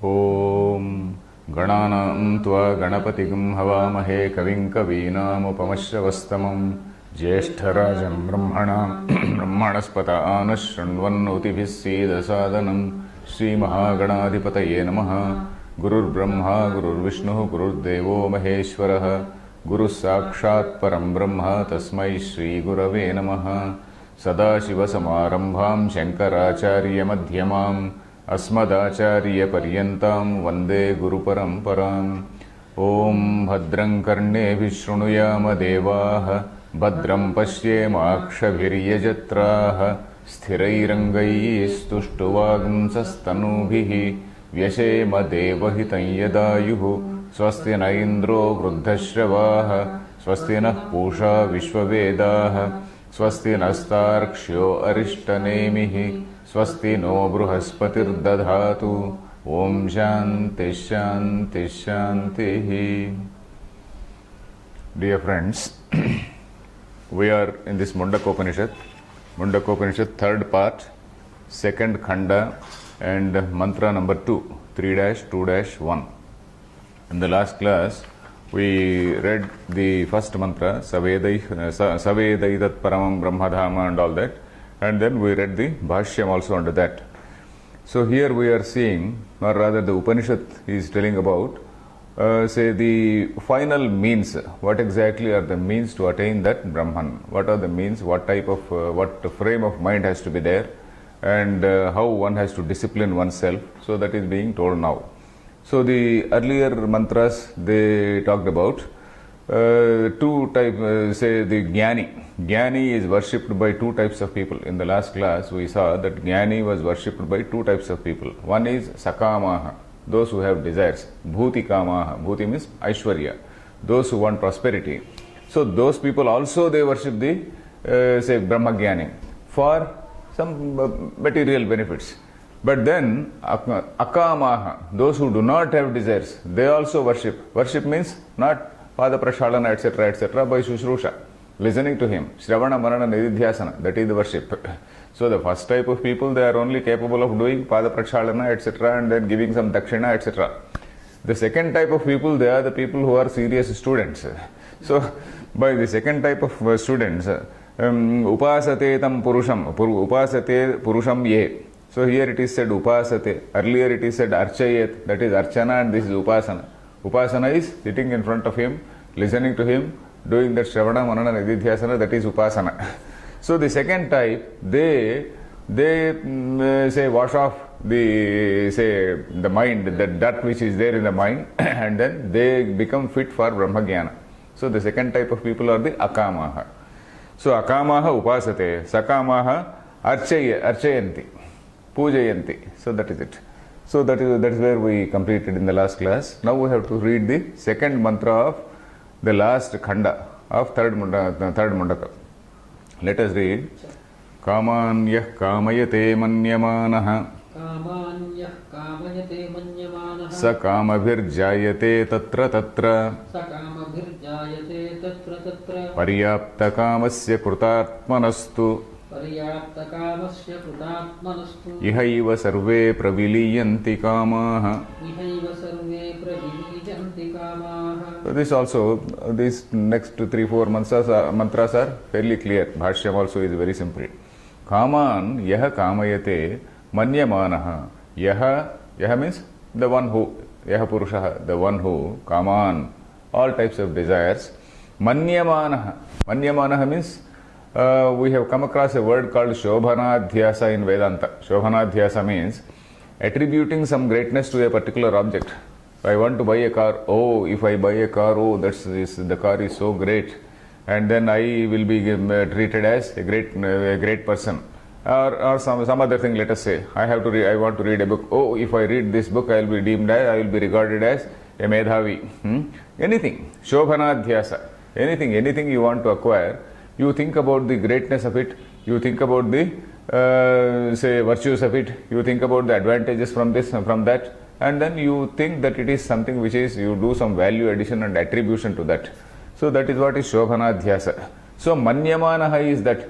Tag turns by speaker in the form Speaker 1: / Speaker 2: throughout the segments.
Speaker 1: ॐ गणानां त्वा गणपतिं हवामहे कविं कवीनामुपमश्रवस्तमं ज्येष्ठराजं ब्रह्मणस्पत आनः शृण्वन्नोतिभिः सीदसादनं श्रीमहागणाधिपतये नमः। गुरुर्ब्रह्मा गुरुर्विष्णुः गुरुर्देवो महेश्वरः गुरुः साक्षात् परं ब्रह्म तस्मै श्रीगुरवे नमः। सदाशिवसमारम्भां शङ्कराचार्यमध्यमाम् अस्मदाचार्यपर्यन्तां वन्दे गुरुपरम्पराम्। ॐ भद्रं कर्णेभिः शृणुयाम देवाः भद्रं पश्येमाक्षभिर्यजत्राः स्थिरैरङ्गैस्तुष्टुवागुंसस्तनूभिः व्यशेम देवहितं यदायुः। स्वस्ति न इन्द्रो वृद्धश्रवाः स्वस्ति नः पूषा विश्ववेदाः स्वस्ति नस्तार्क्ष्यो अरिष्टनेमिः स्वस्ति नो बृहस्पतिर्दधातु। ॐ शान्ति शान्ति शान्तिः। Dear friends, we are in this Mundakopanishad, third part, second khanda and mantra number 2, 3-2-1. In the last class, we read the first mantra, Savedaidat Paramam Brahmadhama and all that, and then we read the Bhashyam also under that. So here we are seeing, or rather the Upanishad is telling about, say the final means. What exactly are the means to attain that Brahman? What are the means? What type of, what frame of mind has to be there, and how one has to discipline oneself? So that is being told now. So the earlier mantras, they talked about two types, say the Jnani. Jnani is worshipped by two types of people. In the last class, we saw that Jnani was worshipped by two types of people. One is Sakamaha, those who have desires. Bhuti Kamaha, Bhuti means Aishwarya, those who want prosperity. So those people also they worship the, say, Brahma Jnani for some material benefits. But then Akamaha, those who do not have desires, they also worship. Worship means not Pada Prashalana, etc., by Shushrusha, listening to him. Shravana, Marana, Nididhyasana, that is the worship. So the first type of people, they are only capable of doing Pada Prashalana, etc., and then giving some Dakshina, etc. The second type of people, they are the people who are serious students. So by the second type of students, Upasate tam Purusham, Upasate Purusham ye. So here it is said Upasate, earlier it is said Archayet, that is Archana, and this is Upasana. Upasana is sitting in front of him, listening to him, doing that Shravana, Manana, Nididhyasana, that is Upasana. So the second type, they say wash off the, say, the mind, the dirt which is there in the mind, and then they become fit for Brahmajnana. So the second type of people are the Akamaha. So Akamaha Upasate, Sakamaha Archayanti, Pujayanti. So that is it. So that is where we completed in the last class. Now we have to read the second mantra of the last khanda of third mundaka. Let us read. Kamanyah kamayate manyamanaha sa kamabhirjayate tatra tatra paryapta kamasya krutatmanastu ihaiva sarve praviliyanti kamaha. So this also, these next 3-4 mantras are fairly clear. Bhashyam also is very simple. Kaman yaha kamayate manyamanaha. Yaha means the one who, yaha purushaha, the one who, kaman, all types of desires. Manyamanaha. Manyamanaha means we have come across a word called Shobhanadhyasa in Vedanta. Shobhanadhyasa means attributing some greatness to a particular object. If I want to buy a car, oh, if I buy a car, oh, the car is so great, and then I will be treated as a great person. Or some other thing, let us say, I want to read a book. Oh, if I read this book, I will be regarded as a Medhavi. Anything. Shobhanadhyasa. Anything you want to acquire, you think about the greatness of it, you think about the, say, virtues of it, you think about the advantages from this and from that, and then you think that it is something which is, you do some value addition and attribution to that. So that is what is Shobhanadhyasa. So Manyamanaha is that.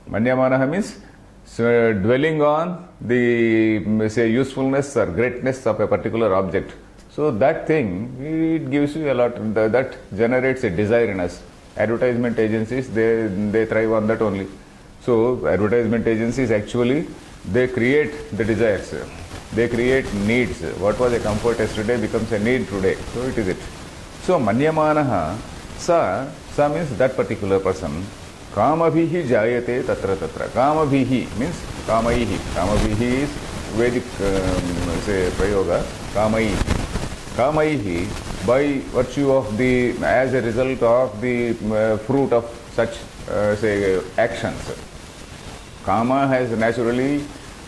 Speaker 1: Manyamanaha means So dwelling on the say usefulness or greatness of a particular object. So that thing, it gives you a lot, that generates a desire in us. Advertisement agencies, they thrive on that only. So advertisement agencies actually, they create the desires. They create needs. What was a comfort yesterday becomes a need today. So it is it. So manyamanaha, sa means that particular person. Kamabhihi jayate tatra tatra. Kamabhihi means kamaihi. Kamabhihi is Vedic say prayoga. Kamaihi. Kamaihi, by virtue of the, as a result of the fruit of such say actions. Kama has naturally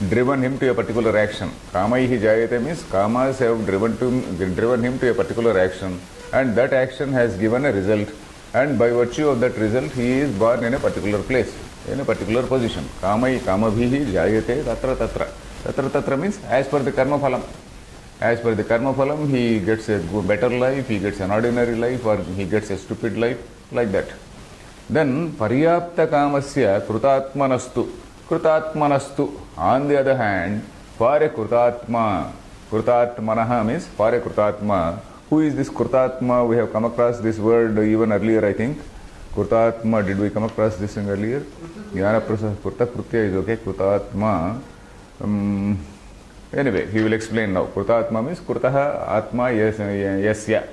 Speaker 1: driven him to a particular action. Kamaihi jayate means kamas have driven him to a particular action, and that action has given a result, and by virtue of that result he is born in a particular place, in a particular position. Kamabhihi jayate tatra tatra. Tatra tatra means as per the karma phalam. As per the karma phalam, he gets a better life, he gets an ordinary life, or he gets a stupid life, like that. Then paryapta kamasya krutatmanastu. Krutatmanastu. On the other hand, for a krutatma, krutatmanaha means for a krutatma. Who is this krutatma? We have come across this word even earlier, I think. Krutatma, did we come across this thing earlier? Jnana prasad, kurta krutya is okay. Krutatma. Anyway, he will explain now. Krutatma means Krutaha Atma Yasya.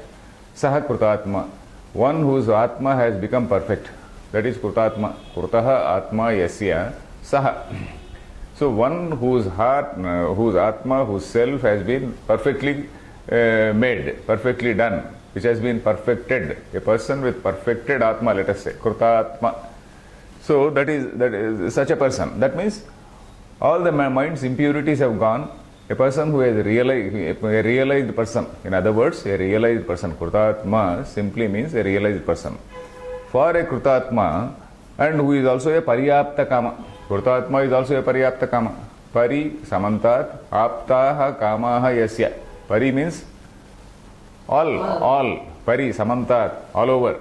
Speaker 1: Saha Krutatma. One whose Atma has become perfect. That is Krutatma. Krutaha Atma Yasya Saha. So one whose heart, whose Atma, whose self has been perfectly made, perfectly done, which has been perfected. A person with perfected Atma, let us say. Krutatma. So that is such a person. That means all the mind's impurities have gone. A person who has a realized person. In other words, a realized person. Krutatma simply means a realized person. For a Krutatma, and who is also a Paryapta Kama. Krutatma is also a Paryapta Kama. Pari samantat aptaha kamaha yasya. Pari means all. Pari samantat, all over.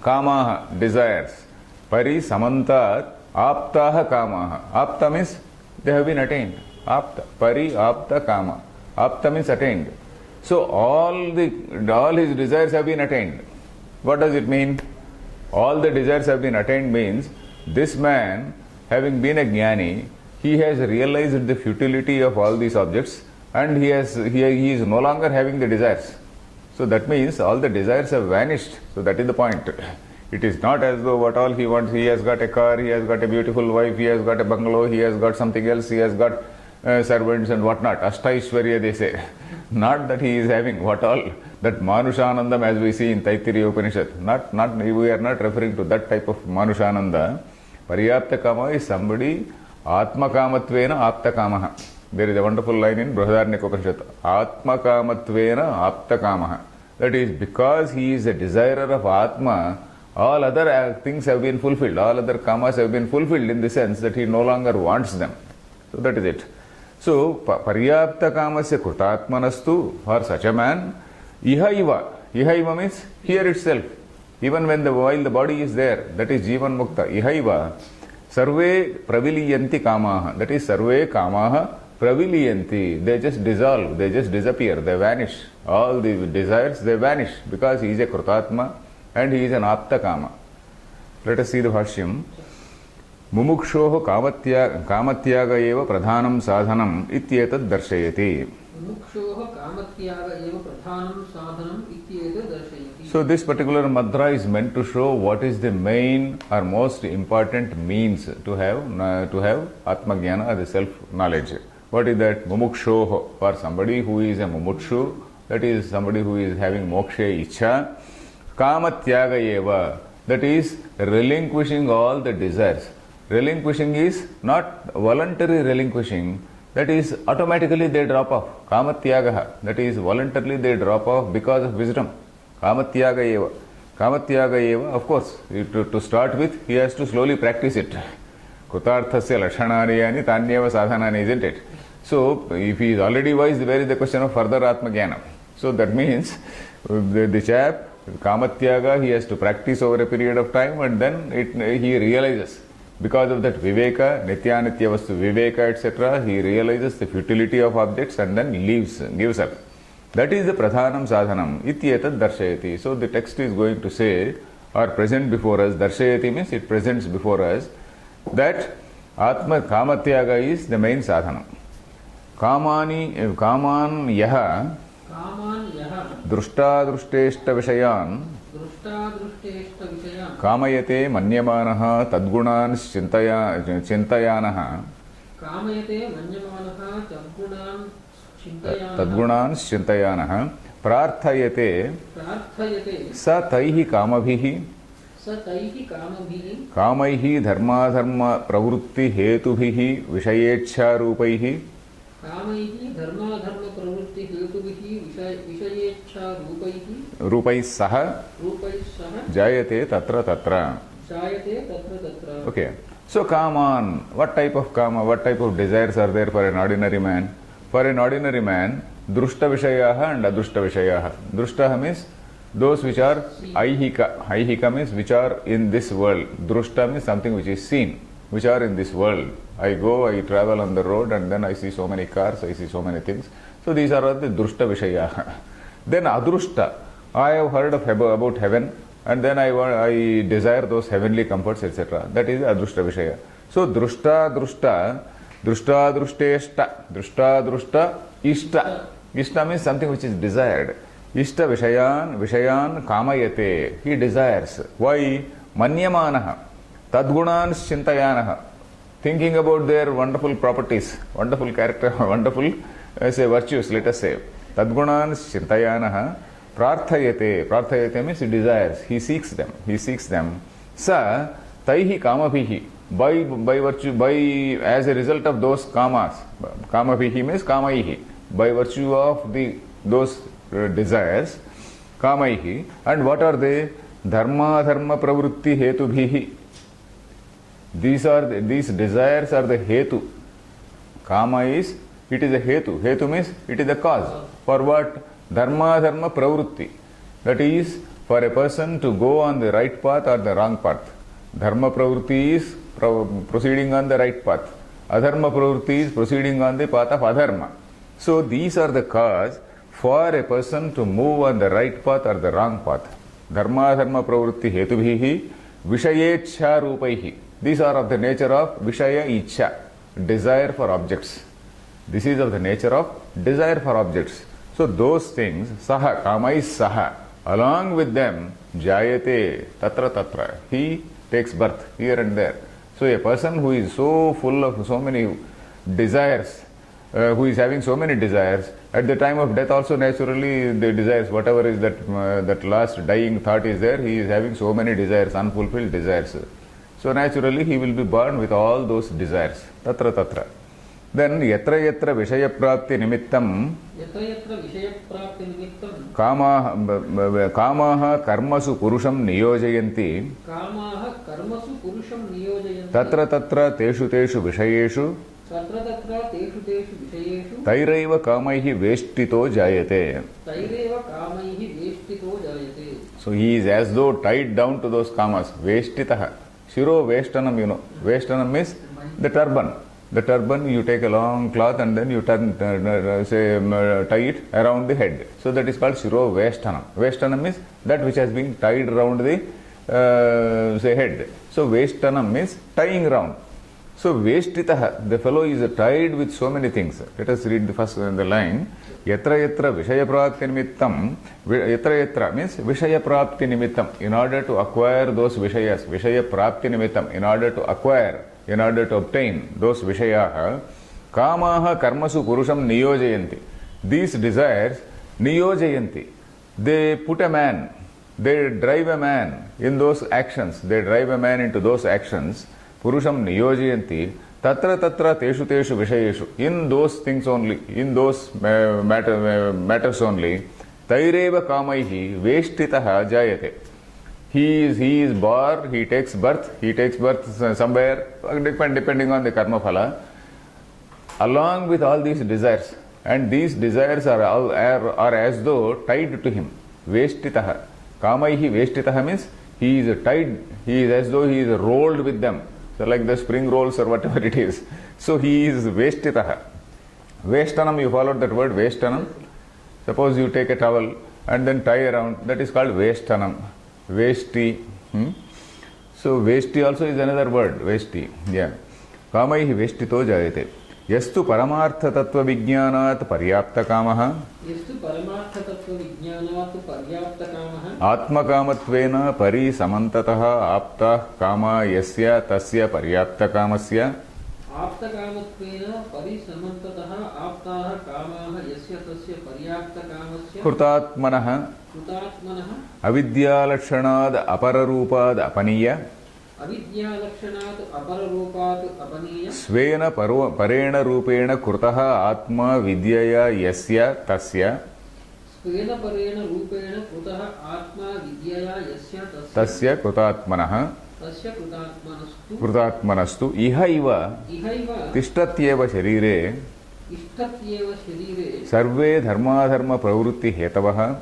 Speaker 1: Kamaha, desires. Pari samantat aptaha kamaha. Apta means they have been attained. Apta, pari, apta, kama. Apta means attained. So all his desires have been attained. What does it mean? All the desires have been attained means this man, having been a jnani, he has realized the futility of all these objects, and he is no longer having the desires. So that means all the desires have vanished. So that is the point. It is not as though what all he wants, he has got a car, he has got a beautiful wife, he has got a bungalow, he has got something else, he has got servants and whatnot. Ashtaishwarya, they say. Not that he is having what all, that Manushanandam as we see in Taittiriya Upanishad. We are not referring to that type of Manushananda. Paryapta Kama is somebody, Atma Kamatvena Apta Kamaha. There is a wonderful line in Brihadaranyaka Upanishad. Atma Kamatvena Apta Kamaha. That is, because he is a desirer of Atma, all other things have been fulfilled. All other kamas have been fulfilled in the sense that he no longer wants them. So that is it. So, Paryapta Kamasya Krutatmanastu, for such a man, Ihaiva. Ihaiva means here itself. Even while the body is there, that is Jivan Mukta. Ihaiva. Sarve Praviliyanti Kamaha. That is Sarve Kamaha Praviliyanti. They just dissolve, they just disappear, they vanish. All the desires, they vanish because he is a Krutatma and he is an Apta Kama. Let us see the Bhashyam. Mumukshoho kamatyaga eva pradhanam sadhanam ityetad darshayati. So this particular mantra is meant to show what is the main or most important means to have Atmajnana or the self-knowledge. What is that? Mumukshoho, for somebody who is a mumukshu, that is somebody who is having moksha ichha. Kamatyaga eva, that is relinquishing all the desires. Relinquishing is not voluntary relinquishing, that is automatically they drop off. Kamatyagaha, that is voluntarily they drop off because of wisdom. Kamatyaga eva. Kamatyaga eva, of course, to start with, he has to slowly practice it. Kutarthasya lashanani tanyeva sadhanani, isn't it? So, if he is already wise, where is the question of further Atmajnana? So that means the chap, Kamatyaga, he has to practice over a period of time and then he realizes. Because of that viveka, nityanitya vastu viveka, etc., he realizes the futility of objects and then gives up. That is the pradhanam sadhanam. Ityetad darshayati. So the text is going to say, or present before us, darshayati means it presents before us, that Atma Kamatyaga is the main sadhanam. Kaman yaha दृष्टादृष्टेष्ट विषयान् कामयते मन्यमानः तद्गुणान् चिन्तयानः प्रार्थयते स तैः कामभिः कामैः धर्माधर्म प्रवृत्ति हेतुभिः विषयेच्छारूपैः रूपैः सह जायते तत्र तत्र. Okay, so kaman, what type of kama, what type of desires are there for an ordinary man? For an ordinary man, drushta vishayaha and adrushta vishayaha. Drushta means those which are aihika. Aihika means which are in this world. Drushta means something which is seen, which are in this world. I travel on the road and then I see so many cars, I see so many things. So these are the drushta vishayaha. Then adrushta, I have heard about heaven and then I desire those heavenly comforts, etc. That is adrushta vishaya. So drushta, drushteshta, ishta. Ishta means something which is desired. Ishta vishayan kamayate. He desires. Why? Manyamanaha. Tadgunan chintayanaha. Thinking about their wonderful properties, wonderful character, wonderful virtues, let us say. Tadgunan chintayanaha. Prarthayate. Prarthayate means he desires. He seeks them. Sa taihi kamabhihi. By virtue, as a result of those kamas. Kamabhihi means kamaihi. By virtue of those desires, kamaihi. And what are they? Dharma pravrutti hetubhihi. These desires are the hetu. Kama it is a hetu. Hetu means it is the cause. For what? Dharma pravrutti. That is for a person to go on the right path or the wrong path. Dharma pravrutti is proceeding on the right path. Adharma pravrutti is proceeding on the path of adharma. So these are the cause for a person to move on the right path or the wrong path. Dharma pravrutti hetubhihi vishayechha rupaihi. These are of the nature of vishaya ichha, desire for objects. This is of the nature of desire for objects. So those things, saha, kama is saha, along with them, jayate, tatra, he takes birth here and there. So a person who is so full of so many desires, who is having so many desires, at the time of death also naturally the desires, whatever is that last dying thought is there, he is having so many desires, unfulfilled desires. So naturally he will be born with all those desires. Tatra. Then yatra vishaya prapti nimittam kamaha karmasu purusham niyojayanti tatra teshu vishayeshu tairaiva kamaihi veshtito jayate. So he is as though tied down to those kamas. Veshtitaha. Shiro Veshtanam, you know. Veshtanam means the turban. The turban, you take a long cloth and then you tie it around the head. So that is called Shiro Veshtanam. Veshtanam means that which has been tied around the head. So Veshtanam means tying around. So Veshtitaha, the fellow is tied with so many things. Let us read the first line. Yatra vishaya prapti nimittam. Yatra means vishaya prapti nimittam. In order to acquire those vishayas, vishaya prapti nimittam. In order to acquire, in order to obtain those vishayaha, kamaha karmasu purusham niyojayanti. These desires, niyojayanti. They put a man, they drive a man in those actions. They drive a man into those actions. Purusham niyojayanti. Tatra teshu vishayeshu. In those things only, in those matters only, taireva kamaihi veshtitaha jayate. He is born, he takes birth somewhere, depending on the karma phala, along with all these desires. And these desires are as though tied to him. Veshtitaha. Kamaihi veshtitaha means he is tied, he is as though he is rolled with them. So like the spring rolls or whatever it is. So he is Veshtitaha. Veshtanam, you followed that word, Veshtanam. Suppose you take a towel and then tie around, that is called Veshtanam. Veshti. So Veshti also is another word, Veshti. Yeah. Kamaihi Veshtito jayate. Yastu Paramartha Tattva Vijnanat Paryapta Kamaha.
Speaker 2: Yastu Paramartha Tattva Vijnanat Paryapta Kamaha.
Speaker 1: Atma Kamatvena Pari Samantataha Apta Kama Yasya Tasya Paryapta Kamasya.
Speaker 2: Apta Kamattvena Pari Samantataha Aptaha Kamaha Yasya Tasya Paryapta Kamasya.
Speaker 1: Krutatmanaha.
Speaker 2: Krutatmanaha.
Speaker 1: Avidyalakshanaad Apararupad Apaniya.
Speaker 2: Avidyalakshanaat Apararupat Apaniya.
Speaker 1: Svena Parena Rupena Krutaha Atma Vidyaya Yasya Tasya.
Speaker 2: Svena Parena Rupena Krutaha Atma Vidyaya Yasya
Speaker 1: Tasya Krutatmanaha.
Speaker 2: Tasya Krutatmanastu.
Speaker 1: Krutatmanastu. Ihaiva
Speaker 2: Ihaiva
Speaker 1: Tishtatyeva Sharire.
Speaker 2: Ishtatyeva Sharire.
Speaker 1: Sarve Dharmadharma Pravrutti Hetavaha.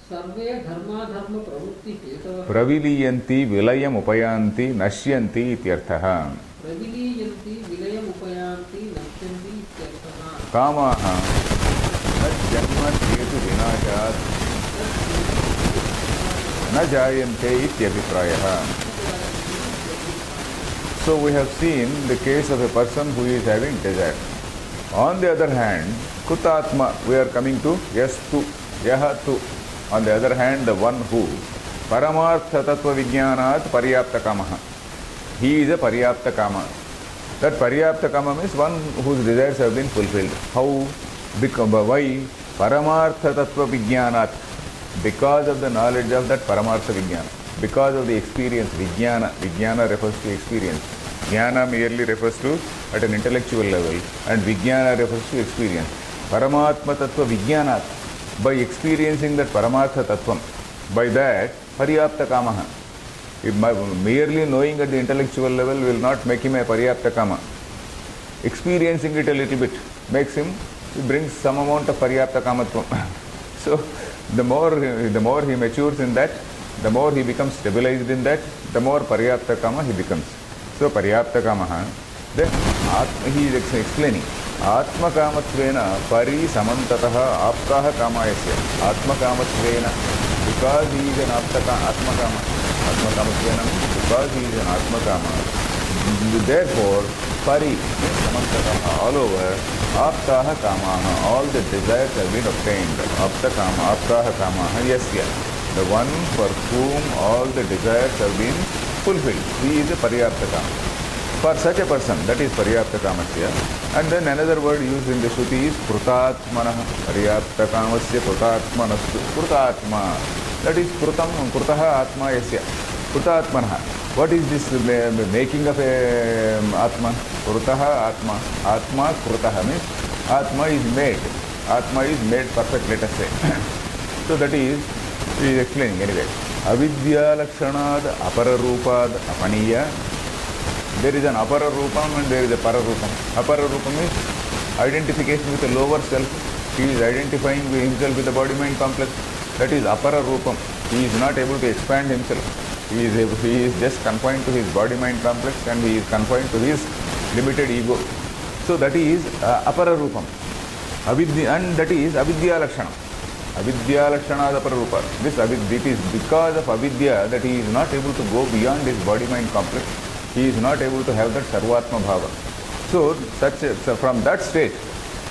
Speaker 2: Sarve Dharmadharma Pravrutti Hetavaha.
Speaker 1: Praviliyanti Vilayam Upayanti Nashyanti Ityarthaha.
Speaker 2: Praviliyanti Vilayam Upayanti Nashyanti Ityarthaha.
Speaker 1: Kamaha Janma Chetu Vinashat Na Jayante Ityabhiprayaha. So we have seen the case of a person who is having desire. On the other hand, Kutatma, we are coming to Yastu, Yahatu. On the other hand, the one who Paramartha Tattva Vijnanat Paryapta Kamaha. He is a Paryapta Kama. That Paryapta Kama means one whose desires have been fulfilled. How? Why? Paramartha Tattva Vijnanat. Because of the knowledge of that Paramartha Vijnana. Because of the experience, Vijnana. Vijnana refers to experience. Jnana merely refers to at an intellectual level, and Vijnana refers to experience. Paramatma Tattva Vijnanat. By experiencing that Paramartha Tattvam, by that Paryapta Kamaha. Merely knowing at the intellectual level will not make him a Paryapta Kama. Experiencing it a little bit makes him, brings some amount of Paryapta Kamatvam. So the more he matures in that, the more he becomes stabilized in that, the more Paryapta Kama he becomes. So Paryapta Kamaha, then he is explaining. Atma Kamatvena Pari Samantataha Aptaha Kamayasya. Atma Kamatvena, because he is an Atma Kama. Atma Kamatvena means because he is an Atma Kama. Therefore, Pari Samantataha, all over, Aptaha Kamaha, all the desires have been obtained. Aptaha Kamaha Yasya. The one for whom all the desires have been fulfilled. He is a Paryapta Kama. For such a person, that is Paryapta Kamasya. And then another word used in the Shruti is Krutatmanaha. Paryapta Kamasya Krutatmanastu. Krutatma. That is Krutam, Krutaha Atma Yasya. Krutatmanaha. What is this making of a Atma? Krutaha Atma. Atma Krutaha means Atma is made. Atma is made perfect, let us say. So that is, he is explaining anyway. Avidya Lakshanad Apararupad Apaniya. There is an Apara Rupam and there is a Para Rupam. Apara Rupam is identification with a lower self. He is identifying himself with the body-mind complex. That is Apara Rupam. He is not able to expand himself. He is just confined to his body-mind complex and he is confined to his limited ego. So that is Apara Rupam. And that is Avidya Lakshanam. Avidya Lakshanad Apara Rupa. It is because of Avidya that he is not able to go beyond his body-mind complex. He is not able to have that Sarvatma Bhava. So from that state,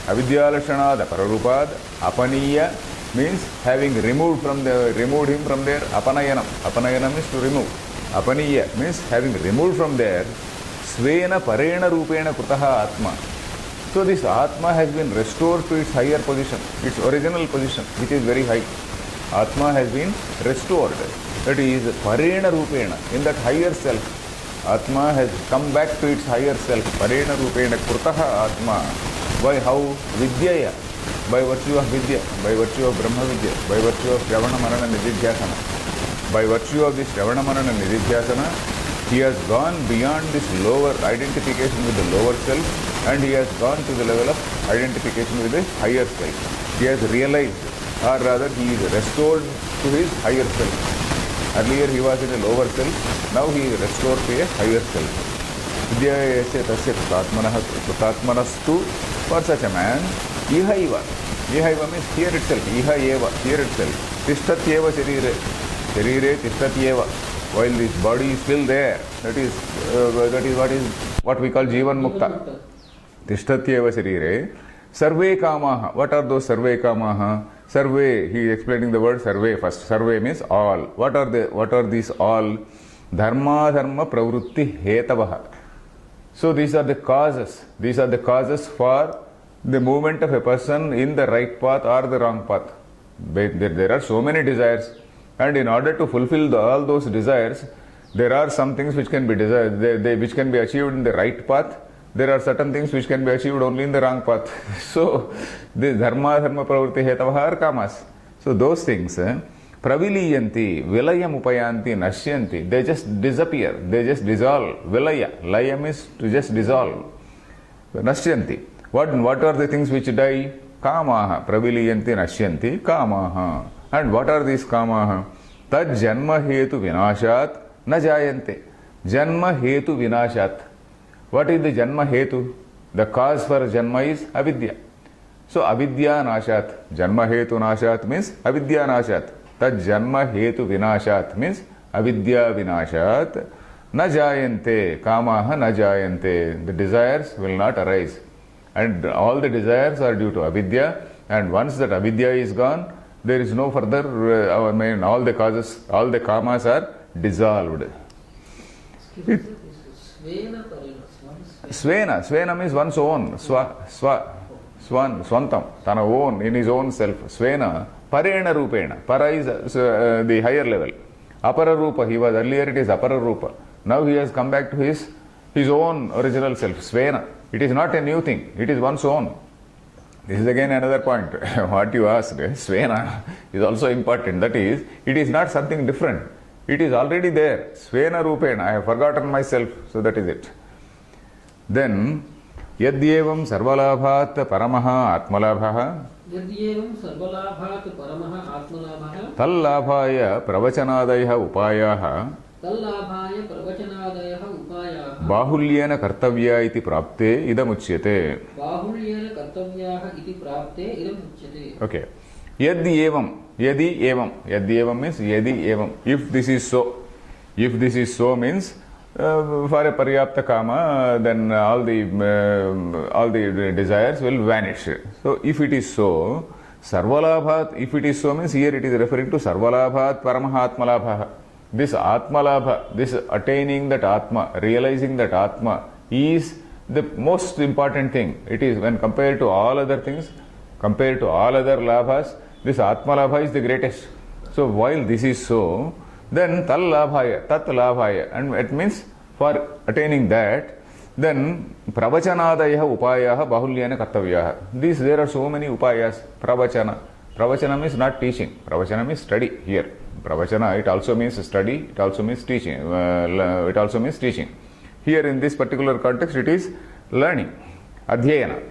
Speaker 1: Avidya Lakshanad Apararupad, Apaniya means having removed him from there, Apanayanam. Apanayanam means to remove. Apaniya means having removed from there, Svena Parena Rupena Krutaha Atma. So this Atma has been restored to its higher position, its original position, which is very high. Atma has been restored. That is Parena Rupena, in that higher self. Atma has come back to its higher self. Parena Rupena Krutaha Atma. By how? Vidyaya. By virtue of Vidya, by virtue of Brahma Vidya, by virtue of Shravana Manana Nididhyasana. By virtue of this Shravana Manana Nididhyasana, he has gone beyond this lower identification with the lower self and he has gone to the level of identification with the higher self. He has realized, or rather he is restored to his higher self. Earlier he was in a lower self, now he is restored to a higher self. Vidya yasya tasya Krutatmanastu, for such a man, Ihaiva. Ihaiva means here itself. Iha eva, here itself. Tishtatyeva sharire. Sharire tishtatyeva. While this body is still there, that is what we call Jivan Mukta. Tishtatyeva sharire. Sarve kamaha. What are those sarve kamaha? Sarve, he is explaining the word sarve first. Sarve means all. What are these all? Dharma pravrutti hetavaha. So these are the causes. These are the causes for the movement of a person in the right path or the wrong path. There are so many desires, and in order to fulfill all those desires, there are some things which can be desired, which can be achieved in the right path. There are certain things which can be achieved only in the wrong path. So, the dharma pravritti hetavaha are kamas. So, those things, praviliyanti, vilayam upayanti, nashyanti, they just disappear, they just dissolve. Vilaya, laya means to just dissolve. Nashyanti. What are the things which die? Kamaha, praviliyanti, nashyanti, kamaha. And what are these kamaha? Tad janma hetu vinashat na jayante. Janma hetu vinashat. What is the janma hetu? The cause for janma is avidya. So avidya nashat. Janma hetu nashat means avidya nashat. Tad janma hetu vinashat means avidya vinashat. Na jayante. Kamaha na jayante. The desires will not arise. And all the desires are due to avidya. And once that avidya is gone, there is no further, all the causes, all the kamas are dissolved. Svena means one's own. Swantam, tana own, in his own self. Svena, parena rupena. Para is the higher level. Apara rupa, he was earlier, it is apara rupa. Now he has come back to his own original self. Svena. It is not a new thing, it is one's own. This is again another point. What you asked, Svena, is also important. That is, it is not something different. It is already there. Svena rupena. I have forgotten myself, so that is it. Then, yadyevam sarvalabhat paramaha atmalabhaha.
Speaker 2: Yadyevam sarvalabhat paramaha atmalabhaha.
Speaker 1: Tallabhaya pravachanadayah upayaha.
Speaker 2: Tallabhaya pravachanadayah upayaha.
Speaker 1: Bahulyena kartavya iti prapte idam uchyate.
Speaker 2: Bahulyena kartavyaha iti prapte idam uchyate.
Speaker 1: Okay. Yadi evam means yadi evam. If this is so. If this is so means for a paryapta kama, then all the desires will vanish. So if it is so, sarvalabhat, if it is so means here it is referring to sarvalabhat paramaha atmalabha. This atmalabha, this attaining that atma, realizing that atma is the most important thing. It is when compared to all other things, compared to all other labhas, this atmalabha is the greatest. So while this is so, then tal labhaya, tat labhaya, and it means for attaining that, then pravachanadayah upayaha bahulyena kartavyaha. There are so many upayas. Pravachana means not teaching. Pravachana means study here. Pravachana, it also means study, it also means teaching. It also means teaching. Here in this particular context, it is learning. Adhyayana.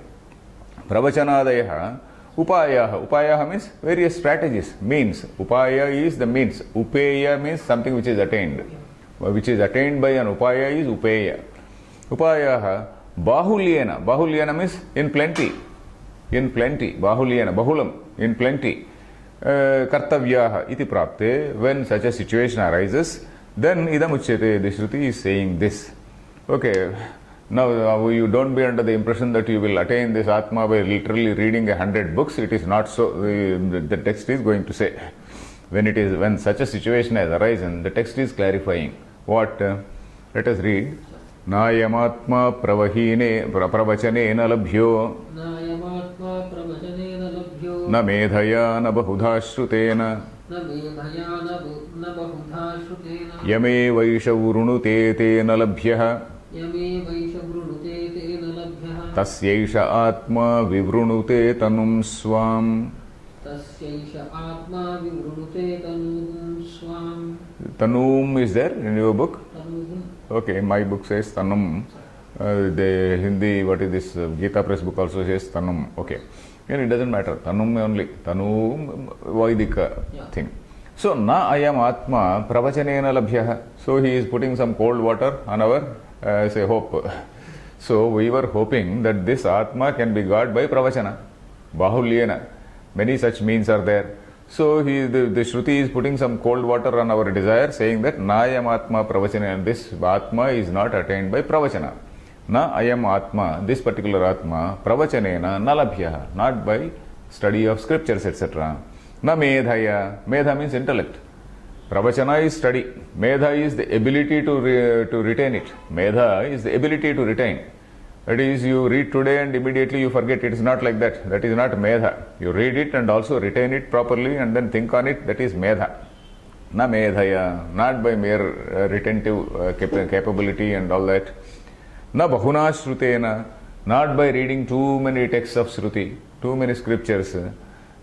Speaker 1: Pravachanadayah upayaha. Upayaha means various strategies, means. Upaya is the means. Upeya means something which is attained. Which is attained by an upaya is upeya. Upayaha bahulyena. Bahulyena means in plenty. In plenty. Bahulyena. Bahulam. In plenty. Kartavyaha iti prapte. When such a situation arises, then idam uchyate. The Shruti is saying this. Okay. Now you don't be under the impression that you will attain this Atma by literally reading 100 books. It is not so. The text is going to say. When such a situation has arisen, the text is clarifying. What? Let us read. Nayamatma pravachanena labhyo.
Speaker 2: Nayamatma pravachanena labhyo.
Speaker 1: Na medhaya na bahudha shrutena.
Speaker 2: Na medhaya na bahudha shrutena.
Speaker 1: Yame vaisha vrunute tena labhyaha.
Speaker 2: Yame vaisha vrunute tena labhyaha.
Speaker 1: Tasyaisha atma vivrunute tanum swam.
Speaker 2: Tasyaisha atma vivrunute tanum swam.
Speaker 1: Tanum is there in your book?
Speaker 2: Tanum.
Speaker 1: Okay, my book says Tanum. The Hindi, what is this? Gita Press book also says Tanum. Okay. And it doesn't matter. Tanum only. Tanum, Vaidika thing. So, na ayam atma pravachanena labhyaha. So, he is putting some cold water on our say hope. So we were hoping that this Atma can be got by pravachana, bahulyena. Many such means are there. So the Shruti is putting some cold water on our desire, saying that na ayam Atma pravachana, this Atma is not attained by pravachana. Na ayam Atma, this particular Atma, pravachanena na labhya, not by study of scriptures, etc. Na medhaya, medha means intellect. Pravachana is study. Medha is the ability to retain it. Medha is the ability to retain. That is, you read today and immediately you forget. It is not like that. That is not medha. You read it and also retain it properly and then think on it. That is medha. Na medhaya, not by mere retentive capability and all that. Na bahuna shrutena, not by reading too many texts of Shruti, too many scriptures.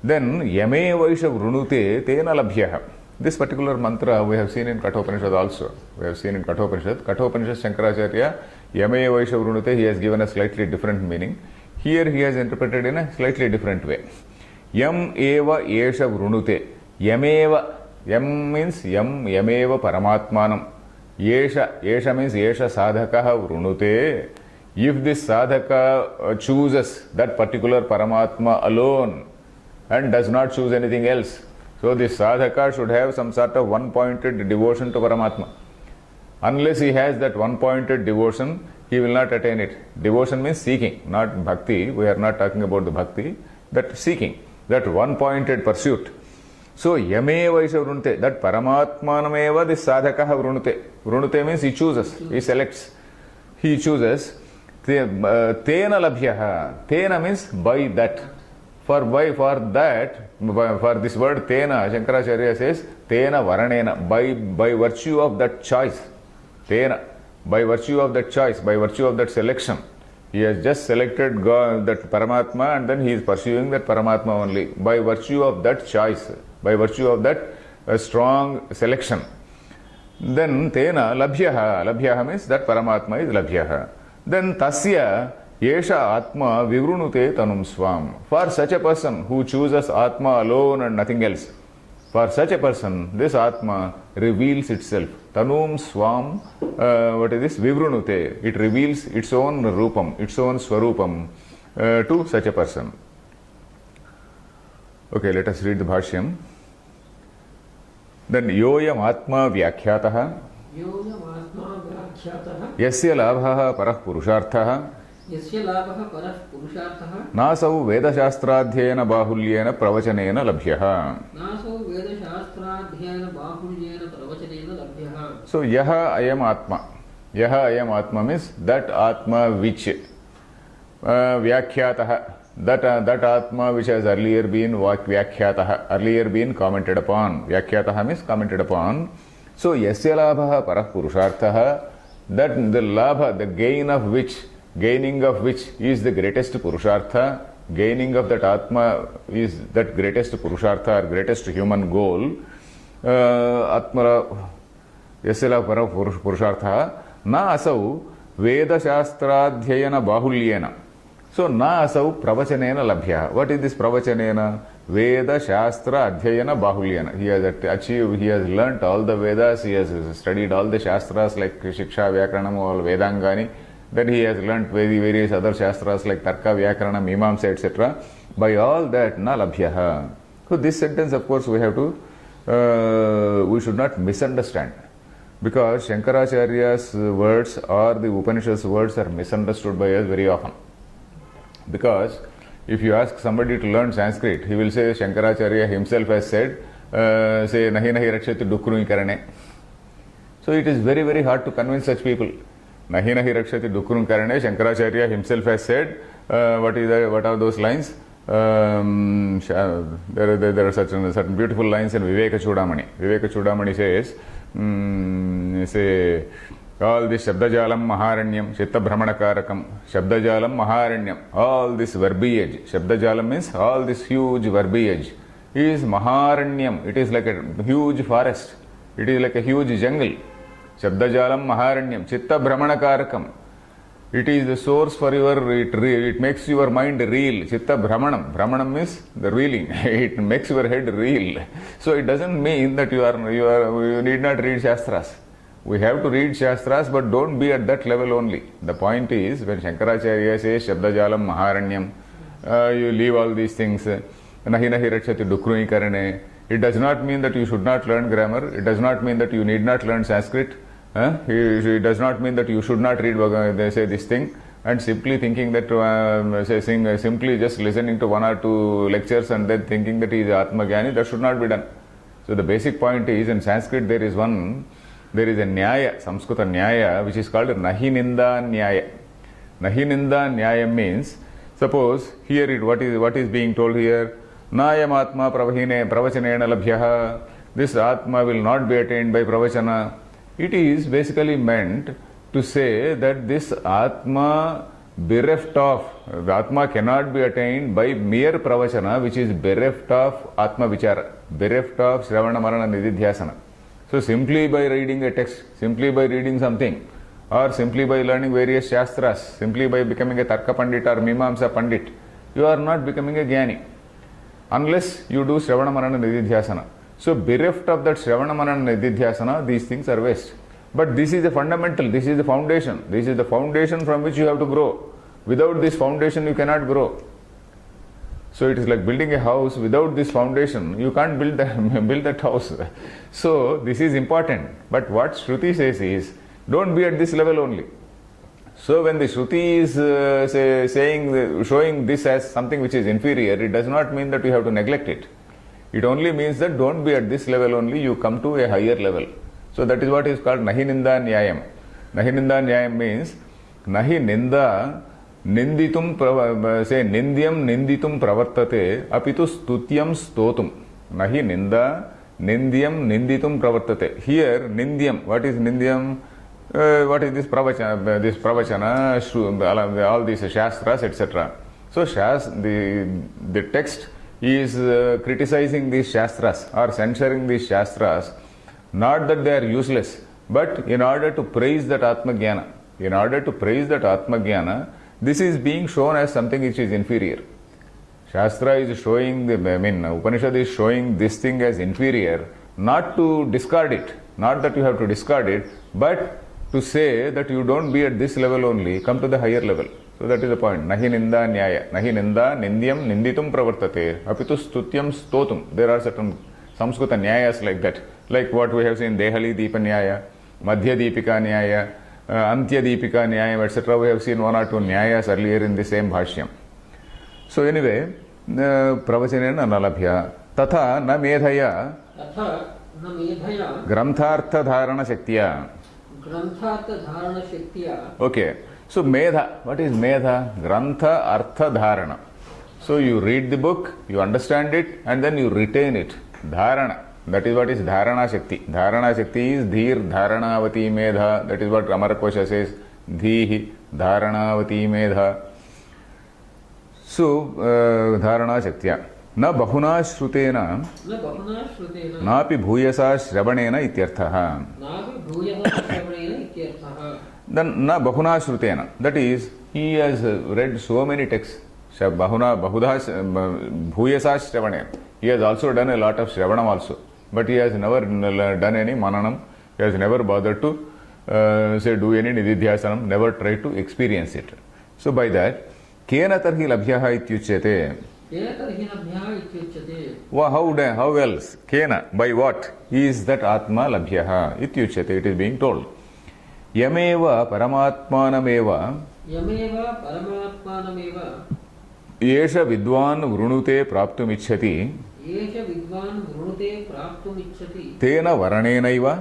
Speaker 1: Then yame vaisha vrunute tena labhyaha. This particular mantra we have seen in Kathopanishad also. We have seen in Kathopanishad. Kathopanishad Shankaracharya, Yame Vaisha Vrunute, he has given a slightly different meaning. Here he has interpreted in a slightly different way. Yam eva yesha vrunute. Yameva. Yam means yameva paramatmanam. Yesha means yesha sadhakaha vrunute. If this sadhaka chooses that particular paramatma alone and does not choose anything else, so this sadhaka should have some sort of one-pointed devotion to Paramatma. Unless he has that one-pointed devotion, he will not attain it. Devotion means seeking, not bhakti. We are not talking about the bhakti. That seeking, that one-pointed pursuit. So yame vaisha vrunute, that Paramatmanameva this sadhaka vrunute. Vrunute means he chooses, he selects, he chooses. Tena labhyaha. Tena means by that. For this word tena, Shankaracharya says, tena varanena, by virtue of that choice. Tena, by virtue of that choice, by virtue of that selection. He has just selected God, that Paramatma, and then he is pursuing that Paramatma only. By virtue of that choice, by virtue of that strong selection. Then tena labhyaha. Labhyaha means that Paramatma is labhyaha. Then tasya Yesha Atma Vivrunute Tanum Swam. For such a person who chooses Atma alone and nothing else, for such a person, this Atma reveals itself. Tanum Swam, what is this? Vivrunute. It reveals its own Rupam, its own Swarupam to such a person. Okay, let us read the Bhashyam. Then Yoyam Atma Vyakhyataha
Speaker 2: Yoyam Atma Vyakhyataha
Speaker 1: Yasya Labhaha Parah Purusharthaha
Speaker 2: यस्य लाभः परः पुरुषार्थः
Speaker 1: नासौ वेदशास्त्राध्ययन बाहुल्येन प्रवचनेन लभ्यः.
Speaker 2: नासौ वेदशास्त्राध्ययन बाहुल्येन प्रवचनेन लभ्यः.
Speaker 1: So yaha ayam atma. Yaha ayam atma means that atma which vyakhyataha. That atma which has earlier been vyakhyataha, earlier been commented upon. Vyakhyataha means commented upon. So yasya labhaha parah purusharthaha. That the labha, the gaining of which is the greatest purushartha, gaining of that atma is that greatest purushartha or greatest human goal. Atmara yasya para purushartha na asau veda shastradhyayana bahulyena. So na asau pravachanena labhya. What is this pravachanena? Veda shastra adhyayana bahulyena. He has achieved, he has learnt all the Vedas, he has studied all the shastras like Shiksha, Vyakaranam, all Vedangani. Then he has learnt various other shastras like Tarka, Vyakarana, Mimamsa, etc. By all that, na labhyaha. So this sentence, of course, we have to, we should not misunderstand. Because Shankaracharya's words or the Upanishad's words are misunderstood by us very often. Because if you ask somebody to learn Sanskrit, he will say Shankaracharya himself has said, say, nahi nahi rakshati dukruni karane. So it is very, very hard to convince such people. Nahi nahi rakshati dukrum karane. Shankaracharya himself has said, what are those lines? There are certain beautiful lines in Viveka Chudamani. Viveka Chudamani says, say, all this Shabdajalam Maharanyam, Chitta Brahmanakarakam, Shabdajalam Maharanyam, all this verbiage. Shabdajalam means all this huge verbiage is Maharanyam. It is like a huge forest. It is like a huge jungle. Shabdajalam Maharanyam, Chitta Brahmanakarakam. It is the source for your, it makes your mind reel. Chitta Brahmanam. Brahmanam means the reeling. It makes your head reel. So it doesn't mean that you need not read Shastras. We have to read Shastras, but don't be at that level only. The point is, when Shankaracharya says Shabdajalam Maharanyam, you leave all these things, Nahi Nahi Rakshati Dukrui Karane. It does not mean that you should not learn grammar. It does not mean that you need not learn Sanskrit. It does not mean that you should not read, they say this thing, and simply thinking that, simply just listening to one or two lectures and then thinking that he is Atma Jnani, that should not be done. So the basic point is, in Sanskrit there is a Nyaya, Samskrita Nyaya, which is called Nahi Ninda Nyaya. Nahi Ninda Nyaya means, suppose here what is being told here, Nayam Atma Pravachanena Labhyaha, this Atma will not be attained by Pravachana. It is basically meant to say that this Atma bereft of, the Atma cannot be attained by mere Pravachana, which is bereft of Atma Vichara, bereft of Shravana Marana Nididhyasana. So simply by reading a text, simply by reading something, or simply by learning various Shastras, simply by becoming a Tarka Pandit or Mimamsa Pandit, you are not becoming a Jnani. Unless you do Shravana Marana Nididhyasana. So bereft of that Shravana Marana Nididhyasana, these things are waste. But this is the fundamental, this is the foundation. This is the foundation from which you have to grow. Without this foundation, you cannot grow. So it is like building a house. Without this foundation, you can't build that house. So this is important. But what Shruti says is, don't be at this level only. So when the Shruti is showing this as something which is inferior, it does not mean that you have to neglect it. It only means that don't be at this level only, you come to a higher level. So that is what is called Nahi Ninda Nyayam. Nahi Ninda Nyayam means, Nahi Ninda Ninditum, say Nindyam Ninditum Pravartate, Apitu Stutyam Stotum. Nahi Ninda Nindyam Ninditum Pravartate. Here, Nindyam, what is Nindyam? What is this pravachana, all these shastras, etc. So the text is criticizing these shastras or censoring these shastras, not that they are useless, but in order to praise that Atma Jnana. In order to praise that Atma Jnana, this is being shown as something which is inferior. Shastra is showing, Upanishad is showing this thing as inferior, not to discard it, not that you have to discard it, but to say that you don't be at this level only, come to the higher level. So that is the point. Nahi Ninda Nyaya. Nahi Ninda Nindyam Ninditum Pravartate. Apitu Stutyam Stotum. There are certain Samskrita Nyayas like that. Like what we have seen, Dehali Deepa Nyaya, Madhya Deepika Nyaya, Antya Deepika Nyaya, etc. We have seen one or two Nyayas earlier in the same Bhashyam. So anyway, Pravachanena Nalabhya. Tatha na medhaya Granthartha Dharana Shaktiya.
Speaker 2: Granthartha Dharana Shaktiya.
Speaker 1: Okay. So Medha, what is Medha? Grantha Artha Dharana. So you read the book, you understand it, and then you retain it. Dharana. That is what is Dharana Shakti. Dharana Shakti is Dhir Dharanavati Medha. That is what Amarakosha says. Dhihi Dharanavati Medha. So Dharana Shaktiya. Na bahuna shrutena napi bhuyasa shravanena ityarthaha. Then na bahuna shrutena. That is, he has read so many texts. Bahuna bahudha bhuyasa shravanena. He has also done a lot of shravanam also. But he has never done any mananam. He has never bothered to do any nididhyasanam, never tried to experience it. So by that, kena tarhi labhyaha ityuchyate. How else? Kena, by what is that Atma labhyaha ityuchyate? It is being told. Yameva paramatmanameva Yesha vidvan vrunute praptum icchati Tena varanenaiva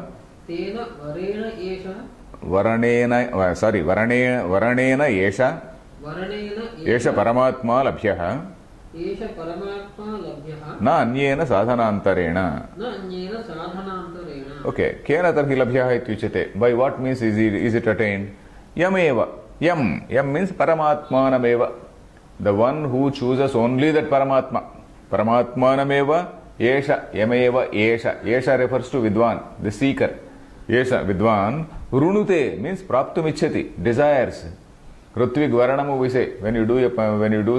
Speaker 1: Varanena Yesha Yesha paramatma labhyaha Na anyena sadhanantarena. Okay. Kena tarhi labhyaha ityuchyate. By what means is it attained? Yameva. Yam. Yam means paramatmanameva. The one who chooses only that Paramatma. Paramatmanameva Yesha. Yameva Yesha. Yesha refers to Vidwan, the seeker. Yesha Vidwan. Runute means praptum icchati, desires. Rutvik Varanamu we say, when you do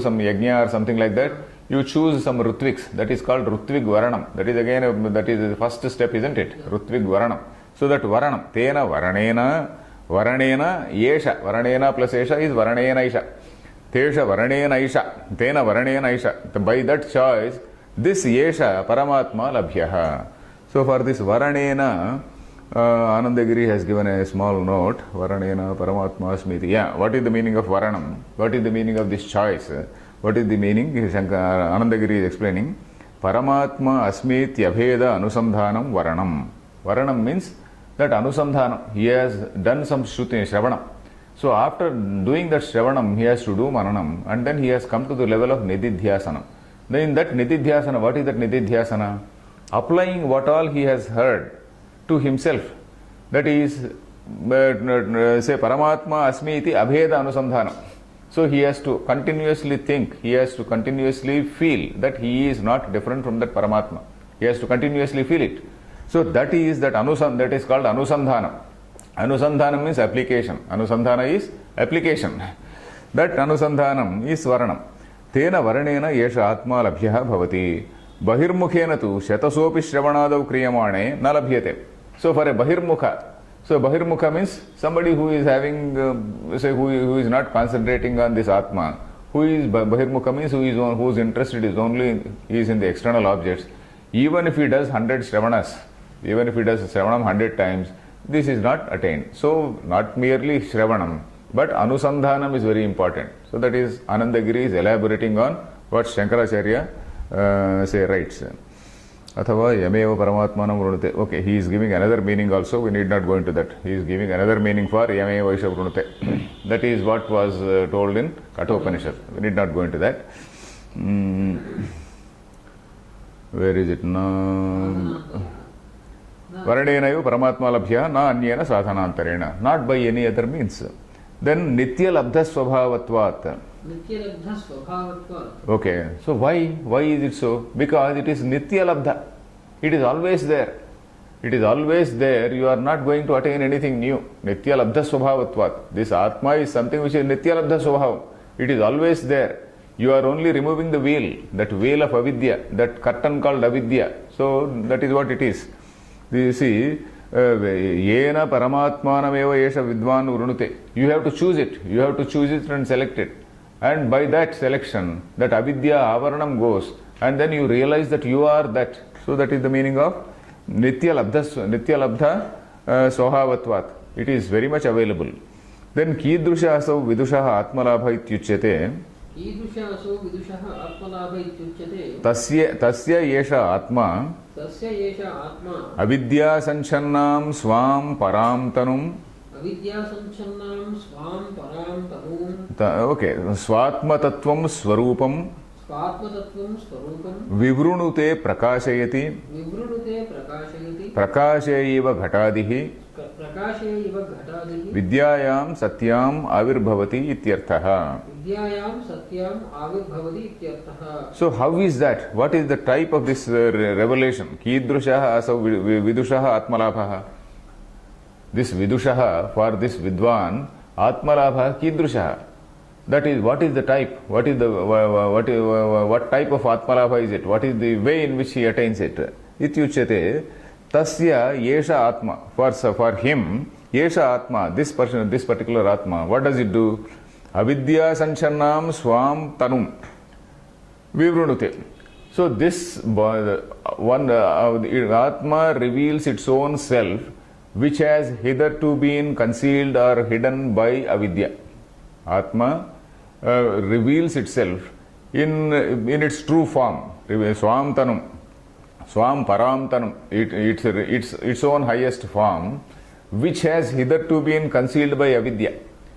Speaker 1: some yajna or something like that, you choose some Rutviks. That is called Rutvik Varanam. That is again, that is the first step, isn't it? Rutvik Varanam. So that varanam, tena varanena, varanena yesha, varanena plus esha is varanena isha. Tesha varanena isha, tena varanena isha. By that choice, this yesha paramatma labhyaha. So for this varanena, Anandagiri has given a small note, varanena paramatma smiti. Yeah, what is the meaning of varanam? What is the meaning of this choice? What is the meaning? Anandagiri is explaining. Paramatma asmiti abheda anusandhanam varanam. Varanam means that anusandhanam. He has done some shruti, shravanam. So after doing that shravanam, he has to do mananam, and then he has come to the level of nididhyasana. Then in that nididhyasana, what is that nididhyasana? Applying what all he has heard to himself. That is, say, Paramatma Asmi iti Abheda Anusandhanam. So he has to continuously think, he has to continuously feel that he is not different from that Paramatma. He has to continuously feel it. So that is that that is called Anusandhanam. Anusandhanam means application. Anusandhana is application. That Anusandhanam is Varanam. Tena Varanena Yesha Atma Labhyaha Bhavati. Bahirmukhena tu Shatasopi Shravanadav Kriyamane na labhyate. So for a Bahirmukha, so Bahirmukha means somebody who is having, say, who is not concentrating on this Atma. Who is Bahirmukha means whose interest is only is in the external objects. Even if he does 100 Shravanas, even if he does Shravanam 100 times, this is not attained. So not merely Shravanam, but Anusandhanam is very important. So that is Anandagiri is elaborating on what Shankaracharya writes. Athava Yameva Paramatmanam Vrunute. Okay, he is giving another meaning also. We need not go into that. He is giving another meaning for Yameva Isha Vrunute. That is what was told in Kathopanishad. We need not go into that. Where is it? Varanenayu Paramatma Labhya na anyena sadhanantarena. Not by any other means. Then Nitya Labdha Swabhavatvat. Okay, so why is it so? Because it is Nitya Labdha. It is always there. It is always there. You are not going to attain anything new. Nitya Labdha Swabhavatvat. This Atma is something which is Nitya Labdha Swabhav. It is always there. You are only removing the veil, that veil of avidya, that curtain called avidya. So that is what it is. You see, Yena Paramatmanameva Yesha Vidvan Vrunute. You have to choose it. You have to choose it and select it. And by that selection, that avidya avaranam goes, and then you realize that you are that. So that is the meaning of Nitya Labdha Sohavatvat. It is very much available. Then Kidrusha Asau Vidushaha Atmalabha Ityuchyate. Tasya Yesha Atma Avidya Sanchannam Swam Param Tanum. Okay, Swatma Tattvam Swarupam Vivrunute Prakashayati Prakashayeva Ghatadihi Vidyayam Satyam Avirbhavati Ityarthaha. So how is that? What is the type of this revelation? Kidrushaha Asav Vidushaha Atmalabhaha. This Vidushaha, for this Vidwan, Atmalabha Kidrushaha. That is, what is the type? What is the what type of Atmalabha is it? What is the way in which he attains it? Ityuchyate Tasya Yesha Atma. For him, Yesha Atma, this person, this particular Atma, what does it do? Avidya Sanchannam Swam Tanum Vivrunute. So this one Atma reveals its own self, which has hitherto been concealed or hidden by avidya. Atma reveals itself in its true form. Swam Tanum, Swam Param Tanum, its own highest form, which has hitherto been concealed by avidya,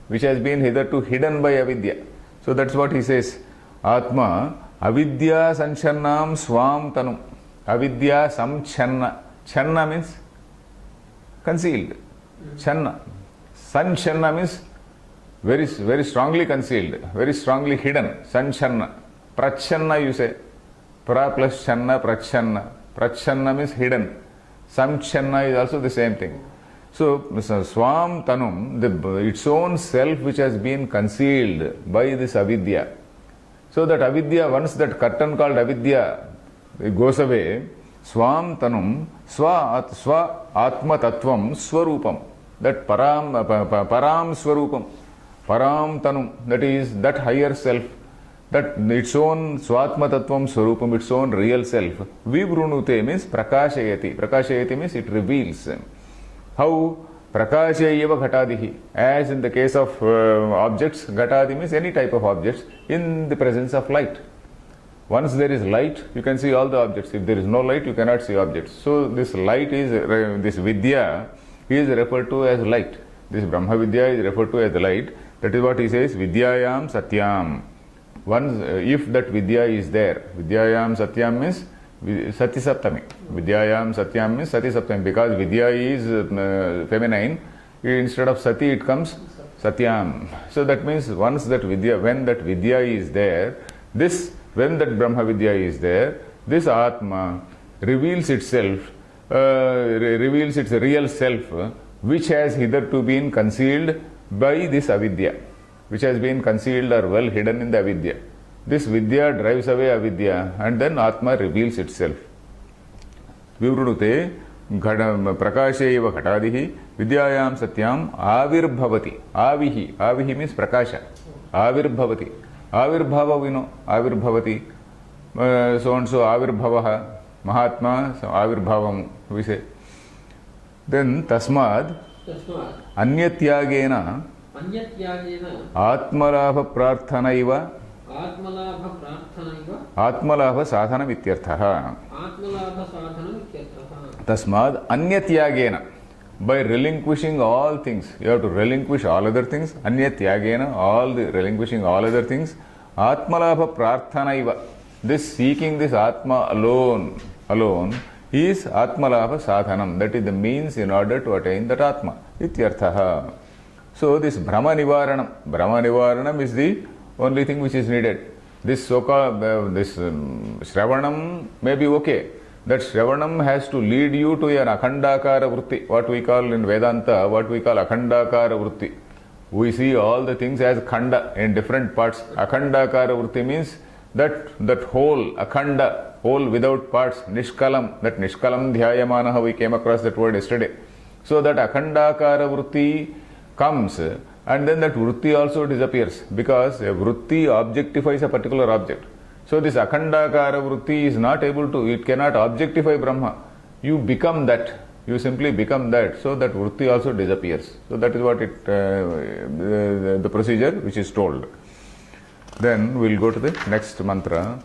Speaker 1: which has been hitherto hidden by avidya. So that's what he says. Atma Avidya Sanchannam Swam Tanum. Avidya Samchanna. Channa means concealed. Channa. Sanchanna means very, very strongly concealed, very strongly hidden. Sanchanna. Prachanna you say. Pra plus channa, prachanna. Prachanna means hidden. Samchanna is also the same thing. So, Swam Tanum, its own self which has been concealed by this avidya. So that avidya, once that curtain called avidya goes away, Swam tanum, swa atma tattvam swarupam. That param swarupam. Param tanum, that is that higher self, that its own swatma tattvam swarupam, its own real self. Vibrunute means prakashayati. Prakashayati means it reveals. How? Prakashayeva ghatadihi. As in the case of objects, ghatadi means any type of objects in the presence of light. Once there is light, you can see all the objects. If there is no light, you cannot see objects. So this light is, this vidya is referred to as light. This Brahma Vidya is referred to as light. That is what he says, Vidyayam Satyam. Once, if that Vidya is there, Vidyayam Satyam means Sati Saptami. Vidyayam Satyam means Sati Saptami. Because Vidya is feminine, instead of Sati it comes Satyam. So that means once that Vidya, when that Vidya is there, when that Brahma Vidya is there, this Atma reveals itself, reveals its real self, which has hitherto been concealed by this avidya, which has been concealed or well hidden in the avidya. This vidya drives away avidya and then Atma reveals itself. Vivrunute prakashayeva ghatadihi vidyayam satyam avirbhavati. Avihi means prakasha. Avirbhavati. Avirbhava we know. Avirbhavati. So and so avirbhavaha. Mahatma, so avirbhavam we say. Then tasmad anyatyagena atmalabha prarthanaiva atmalabha sadhanam ityarthaha. Tasmad anyatyagena, by relinquishing all things, you have to relinquish all other things. Anyatyagena, relinquishing all other things. Atmalabha prarthanaiva, this seeking this Atma alone is Atmalabha sadhanam. That is the means in order to attain that Atma. Ityarthaha. So this Brahma Nivaranam is the only thing which is needed. This so-called, Shravanam may be okay. That Shravanam has to lead you to an Akhandakara Vritti, what we call in Vedanta, what we call Akhandakara Vritti. We see all the things as Khanda in different parts. Akhandakara Vritti means that whole, Akhanda, whole without parts, Nishkalam, that Nishkalam Dhyayamanaha, we came across that word yesterday. So that Akhandakara Vritti comes and then that Vritti also disappears because a Vritti objectifies a particular object. So this Akhandakara Vritti is not able to, it cannot objectify Brahma. You become that, you simply become that, so that Vritti also disappears. So that is what the procedure which is told. Then we will go to the next mantra.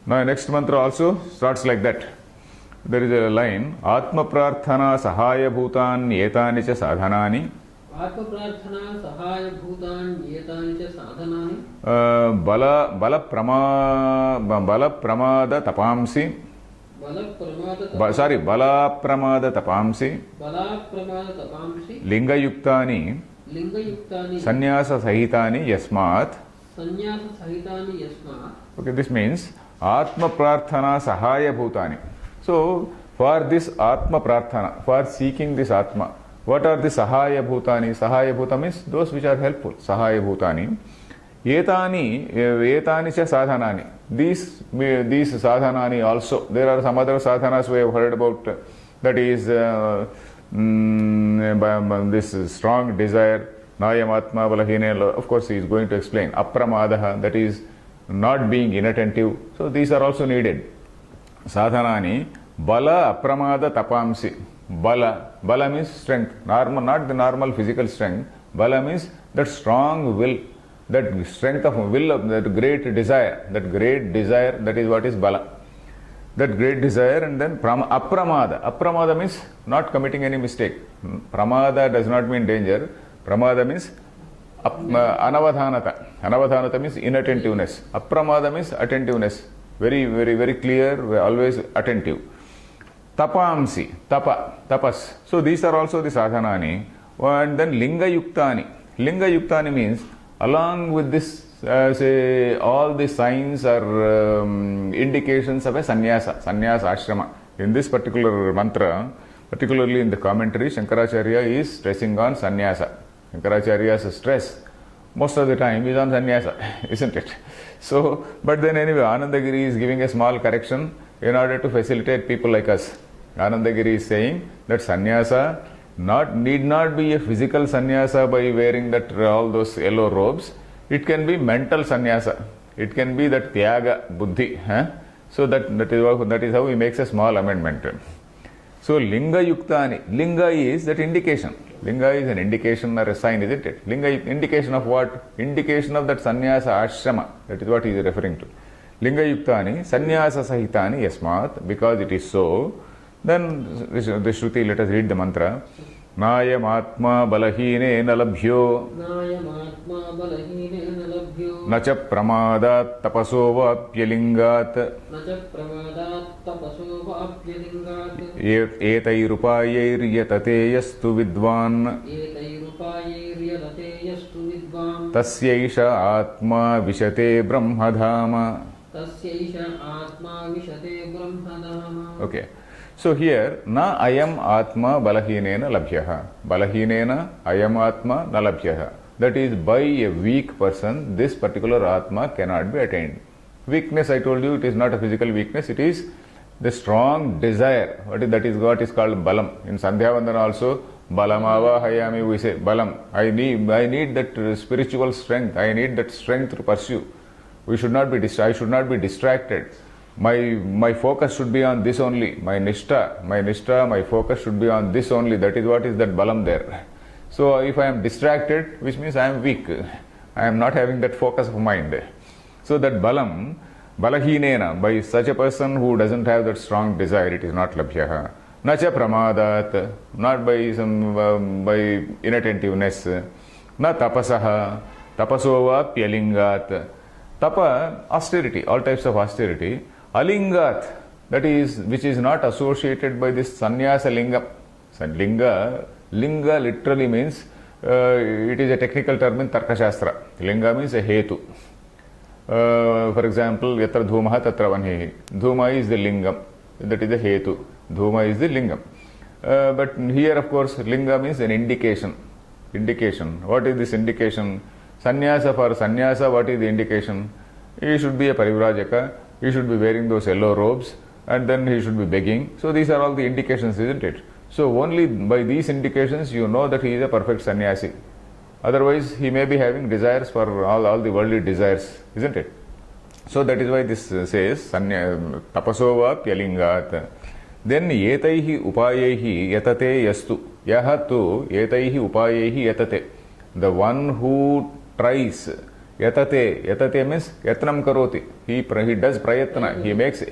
Speaker 1: Now next mantra also starts like that. There is a line, Atma Prarthana Sahaya Bhutan Yetani Cha Sadhanani.
Speaker 2: Atma Prarthana Sahaya Bhutan Yetani Cha Sadhanani.
Speaker 1: Bala Pramada Tapamsi. Bala Pramada Tapamsi. Linga Yuktani. Sannyasa Sahitani Yasmat. Okay, this means Atma Prarthana Sahaya Bhutani. So, for this Atma Prarthana, for seeking this Atma, what are the Sahaya Bhutani? Sahaya Bhuta means those which are helpful. Sahaya Bhutani. Yetani cha sadhanani. These sadhanani also. There are some other sadhanas we have heard about. That is this strong desire. Nayamatma Balahine, of course he is going to explain. Apramadaha, that is not being inattentive. So these are also needed. Sadhanani, Bala Apramada Tapamsi. Bala means strength. Not the normal physical strength. Bala means that strong will, that strength of will, that great desire. That is what is Bala. That great desire, and then Apramada. Apramada means not committing any mistake. Pramada does not mean danger. Pramada means anavadhanata. Anavadhanata means inattentiveness. Apramada means attentiveness. Very, very, very clear, always attentive. Tapamsi, tapas. So these are also the sadhanani. And then linga yuktani. Linga yuktani means along with this, say all the signs or indications of a sannyasa ashrama. In this particular mantra, particularly in the commentary, Shankaracharya is stressing on sannyasa. Shankaracharya's stress most of the time is on sannyasa, isn't it? So, but then anyway, Anandagiri is giving a small correction. in order to facilitate people like us. Anandagiri is saying that sannyasa need not be a physical sannyasa by wearing that all those yellow robes. It can be mental sannyasa. It can be that tyaga buddhi. So that is how he makes a small amendment. So linga yuktani. Linga is that indication. Linga is an indication or a sign, isn't it? Linga indication of what? Indication of that sannyasa ashrama. That is what he is referring to. Linga yuktani sannyasa sahitani yasmat. Because it is so, then the Shruti, let us read the mantra. Nayam atma balahine nalabhyo nacha pramadat tapaso vapyalingat etairupayairyatate yastu vidvan tasyaisha atma vishate brahmadhama. Okay. So here, na ayam atma balahinena labhyaha. Balahinena ayam atma na labhyaha. That is, by a weak person, this particular atma cannot be attained. Weakness, I told you, it is not a physical weakness, it is the strong desire. That is what is called balam. In Sandhya Vandana also, balamava hayami, we say balam. I need that spiritual strength. I need that strength to pursue. I should not be distracted. My focus should be on this only. My focus should be on this only. That is what is that balam there. So if I am distracted, which means I am weak. I am not having that focus of mind. So that balam, balahinena, by such a person who doesn't have that strong desire, it is not labhyaha. Nacha pramadat, not by inattentiveness. Na tapasaha, tapasova pyalingat. Tapa, austerity, all types of austerity. Alingat, that is, which is not associated by this sannyasa lingam. Linga literally means, it is a technical term in Tarkashastra. Linga means a hetu. For example, yatra dhumaha tatra vanhehi. Dhuma is the lingam, that is the hetu. Dhuma is the lingam. But here, of course, linga means an indication. Indication. What is this indication? Sannyasa, for sannyasa, what is the indication? He should be a parivrajaka. He should be wearing those yellow robes, and then he should be begging. So these are all the indications, isn't it? So only by these indications you know that he is a perfect sannyasi. Otherwise, he may be having desires for all the worldly desires, isn't it? So that is why this says tapasova pyalingat. Then etaihi upayehi yatate yastu. Yahatu etaihi upayehi yatate. The one who tries. Yatate means yatnam karoti. He does prayatna. He makes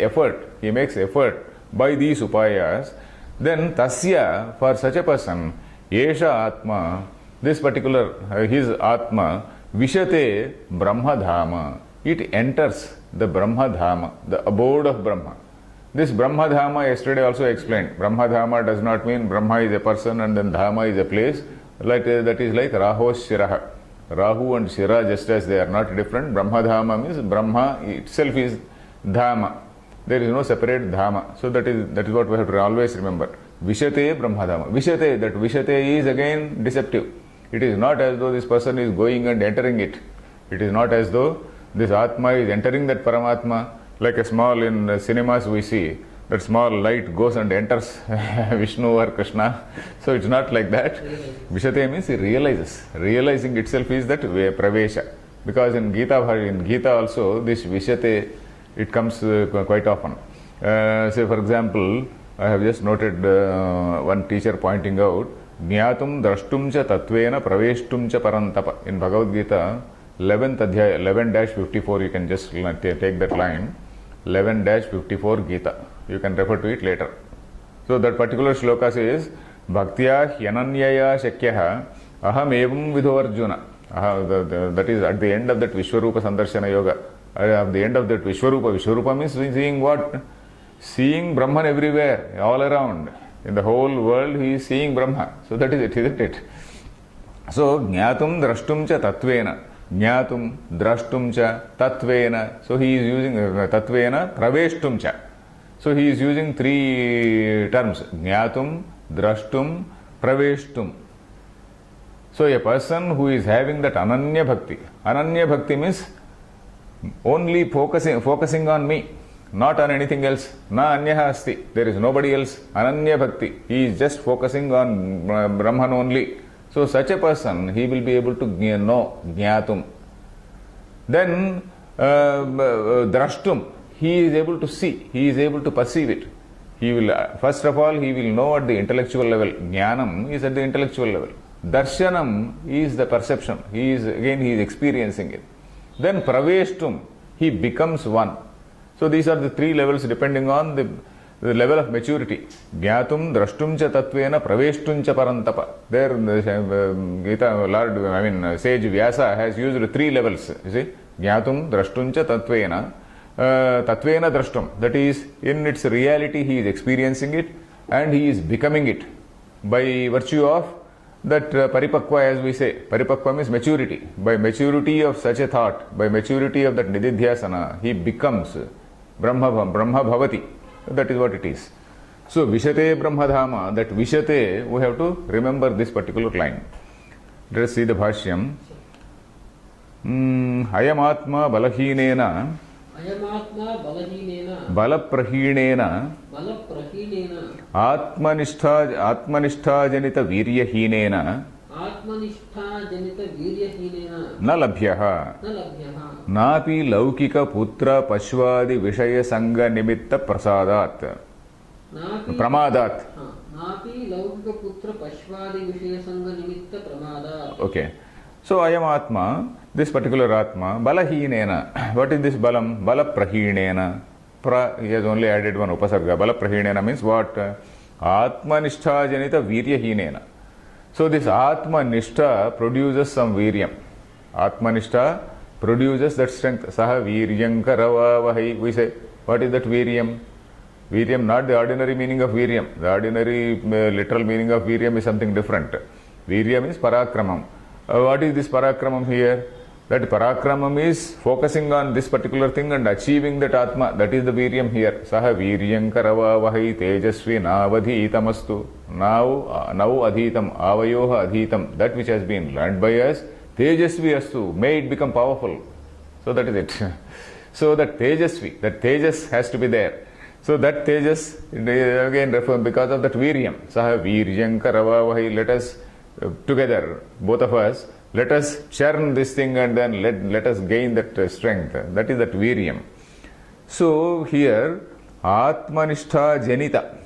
Speaker 1: effort by these upayas. Then tasya, for such a person, yesha atma, this particular his atma, vishate brahmadhama. It enters the brahmadhama, the abode of Brahma. This brahmadhama yesterday also explained. Brahmadhama does not mean Brahma is a person and then dhama is a place. That is like Rahos Shiraha. Rahu and Shira, just as they are not different, Brahmadhama means Brahma itself is Dhama. There is no separate Dhama. So that is what we have to always remember. Vishate Brahmadhama. Vishate, that Vishate is again deceptive. It is not as though this person is going and entering it. It is not as though this Atma is entering that Paramatma. Like a small, in cinemas we see, that small light goes and enters Vishnu or Krishna. So it's not like that. Vishate means he realizes. Realizing itself is that pravesha. Because in Gita also, this Vishate, it comes quite often. Say for example, I have just noted one teacher pointing out, Jnatum drashtum cha tatvena praveshtum cha parantapa. In Bhagavad Gita, 11th adhyaya, 11-54, you can just take that line. 11-54 Gita. You can refer to it later. So that particular shloka says, Bhaktya hyananyaya shakyaha aham evam vidho Arjuna. That is at the end of that Vishwarupa Sandarshana Yoga. At the end of that Vishwarupa means seeing what? Seeing Brahman everywhere, all around. In the whole world he is seeing Brahma. So that is it, isn't it? So, Jnatum drashtum cha tatvena. Jnatum drashtum cha tatvena. So he is using tatvena praveshtum cha. So he is using three terms. Jnatum, drashtum, praveshtum. So a person who is having that Ananya Bhakti. Ananya Bhakti means only focusing on me. not on anything else. Na anyaha asti. There is nobody else. Ananya bhakti. He is just focusing on Brahman only. So such a person, he will be able to know, jnatum. Then drashtum. He is able to see. He is able to perceive it. He will, first of all, he will know at the intellectual level. Jnanam is at the intellectual level. Darshanam is the perception. He is experiencing it. Then praveshtum, he becomes one. So these are the three levels depending on the level of maturity. Jnatum, drashtum cha tatvena, praveshtum cha parantapa. There, Gita, Lord, Sage Vyasa has used three levels. You see, Jnatum, drashtum cha tatvena. Tatvena drashtum, that is, in its reality he is experiencing it and he is becoming it by virtue of that paripakva, as we say. Paripakva means maturity. By maturity of such a thought, by maturity of that nididhyasana, he becomes Brahma Bhavati. That is what it is. So Vishate Brahmadhama, that Vishate, we have to remember this particular line. Let us see the Bhashyam. Ayamatma Balahinena Balaprahinena Atmanishta Viryahinena Na labhyaha Napi Laukika Putra Pashwadi Vishaya Sangha Nimitta Prasadat Pramadat. Okay. So Ayam Atma, this particular Atma, Balahinena. What is this Balam? Balaprahinena. He has only added one upasarga. Balaprahinena means what? Atmanishta Janita Viryahinena. So this Atmanishta produces some Viryam. Atmanishta produces that strength. Saha Viryankaravavahi. We say, what is that Viryam? Viryam, not the ordinary meaning of Viryam. The ordinary literal meaning of Viryam is something different. Viryam is Parakramam. What is this Parakramam here? That Parakramam is focusing on this particular thing and achieving that Atma. That is the Viryam here. Saha Viryankaravavahi Tejasvi Navadhitamastu. Now Adhitam, Avayoha Adhitam. That which has been learned by us, Tejasvi Astu. May it become powerful. So that is it. So that Tejasvi, that Tejas has to be there. So that Tejas, again refer because of that Viryam. Saha Viryankaravavahi. Let us together, both of us, let us churn this thing and then let us gain that strength. That is that Viryam. So here, Atmanishta Janita,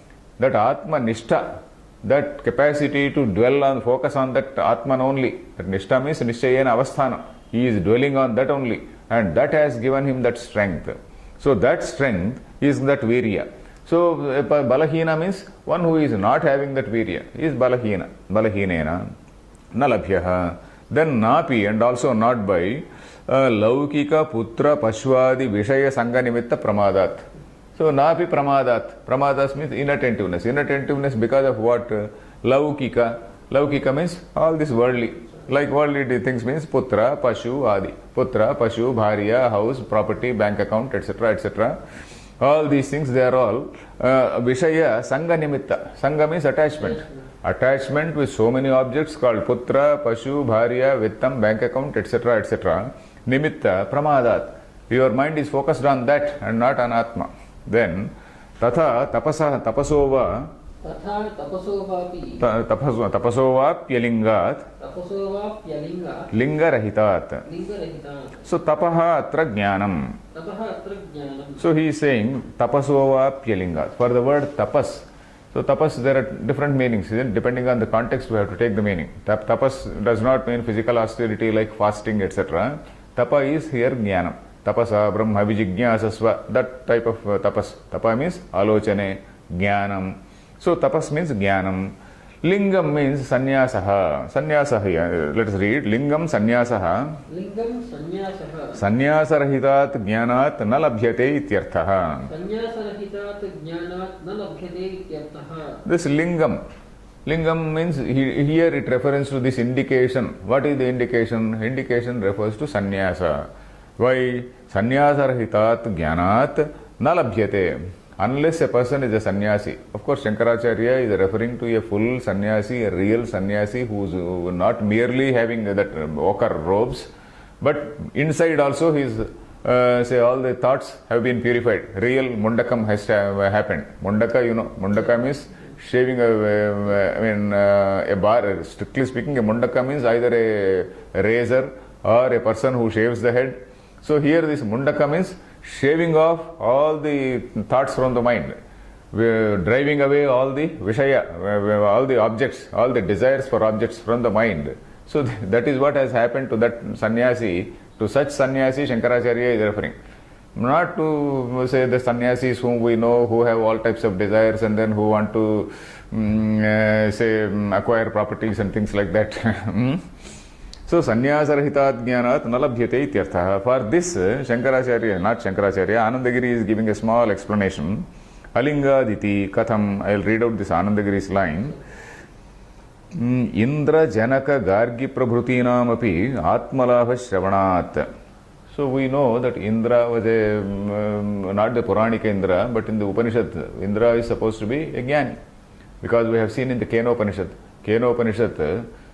Speaker 1: that Atmanishta, that capacity to dwell on, focus on that Atman only. That Nishta means Nishchayena Avasthana. He is dwelling on that only. And that has given him that strength. So that strength is that Virya. So Balahina means one who is not having that Virya is Balahina. Balahinena Nalabhyaha. Then Napi, and also not by Laukika Putra Pashwadi Vishaya Sangha Nimitta Pramadat. So Napi Pramadat. Pramadas means inattentiveness. Inattentiveness because of what? Laukika. Laukika means all this worldly. Like worldly things means Putra, Pashu, Adi. Putra, Pashu, Bharya, house, property, bank account, etc. etc. All these things, they are all Vishaya Sangha Nimitta. Sangha means attachment. Attachment with so many objects called Putra, Pashu, Bharya, Vittam, bank account, etc. etc. Nimitta, Pramadat. Your mind is focused on that and not on Atma. Then, Tatha Tapasova Tapasovapyalingat Lingarahitat. So Tapaha Atra Jnanam. So he is saying Tapasovapyalingat. For the word tapas. So tapas, there are different meanings, depending on the context we have to take the meaning. Tapas does not mean physical austerity like fasting, etc. Tapa is here Jnanam. Tapasa Brahma Vijijñāsasva, that type of tapas. Tapa means alochane, Jnanam. So tapas means Jnanam. Lingam means Sannyasaha. Sannyasaha, let us read. Lingam Sannyasaha.
Speaker 2: Lingam Sannyasaha.
Speaker 1: Sannyasaраhitat Jnanat na labhyate ityarthaha.
Speaker 2: Sannyasaраhitat Jnanat na labhyate ityarthaha.
Speaker 1: This Lingam. Lingam means here it refers to this indication. What is the indication? Indication refers to sannyasa. Why? Sannyasaраhitat Jnanat na labhyate. Unless a person is a sannyasi. Of course, Shankaracharya is referring to a full sannyasi, a real sannyasi who is not merely having that ochre robes, but inside also he is say all the thoughts have been purified. Real mundakam has happened. Mundaka, mundaka means shaving a bar. Strictly speaking, a mundaka means either a razor or a person who shaves the head. So here this mundaka means shaving off all the thoughts from the mind. We're driving away all the vishaya, all the objects, all the desires for objects from the mind. So that is what has happened to that sannyasi. To such sannyasi, Shankaracharya is referring. Not to say the sannyasis whom we know, who have all types of desires and then who want to acquire properties and things like that. So sannyasarahita jnanat nalabhyate ityartha. For this, Shankaracharya, not Shankaracharya, Anandagiri is giving a small explanation. Alingaditi katham. I will read out this Anandagiri's line. Indra Janaka Gargi Prabhutinam api Atmalabha Shravanat. So we know that Indra was not the Puranika Indra, but in the Upanishad, Indra is supposed to be a Jnani. Because we have seen in the Kenopanishad,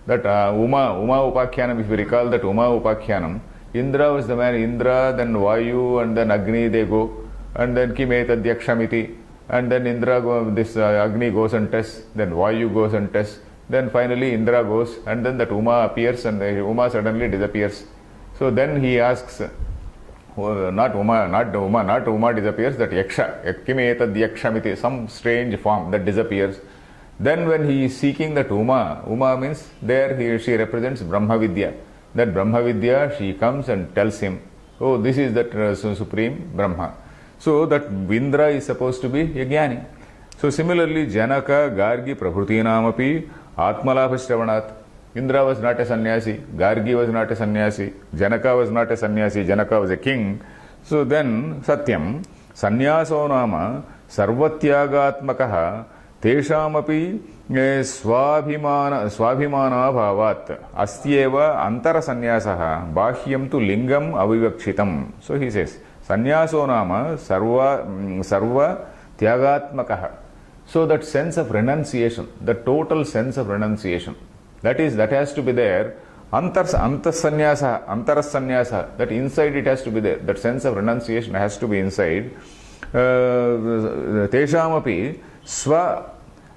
Speaker 1: that Uma Upakhyanam, if you recall that Uma Upakhyanam, Indra was the man, Indra, then Vayu, and then Agni they go, and then Kimetadyakshamiti, and then Agni goes and tests, then Vayu goes and tests. Then finally Indra goes, and then that Uma appears, and Uma suddenly disappears. So then he asks, not Uma disappears, that Yaksha, Kimetad Yakshamiti, some strange form that disappears. Then when he is seeking that Uma means there she represents Brahma Vidya. That Brahma Vidya, she comes and tells him, oh, this is that supreme Brahma. So that Indra is supposed to be a Jnani. So similarly, Janaka, Gargi, Prabhutinamapi, Atmalabha Shravanat. Indra was not a sannyasi, Gargi was not a sannyasi, Janaka was not a sannyasi, Janaka was a king. So then, Satyam, Sannyaso nama sarvatyagatmakaha teshamapi swabhimana bhavat astyeva antara sannyasaha bahyam tu lingam avivakshitam. So he says, Sannyaso nama sarva tyagatmakaha. So that sense of renunciation, the total sense of renunciation, that has to be there. Antarasanyasa, that inside it has to be there. That sense of renunciation has to be inside. Teshamapi swatva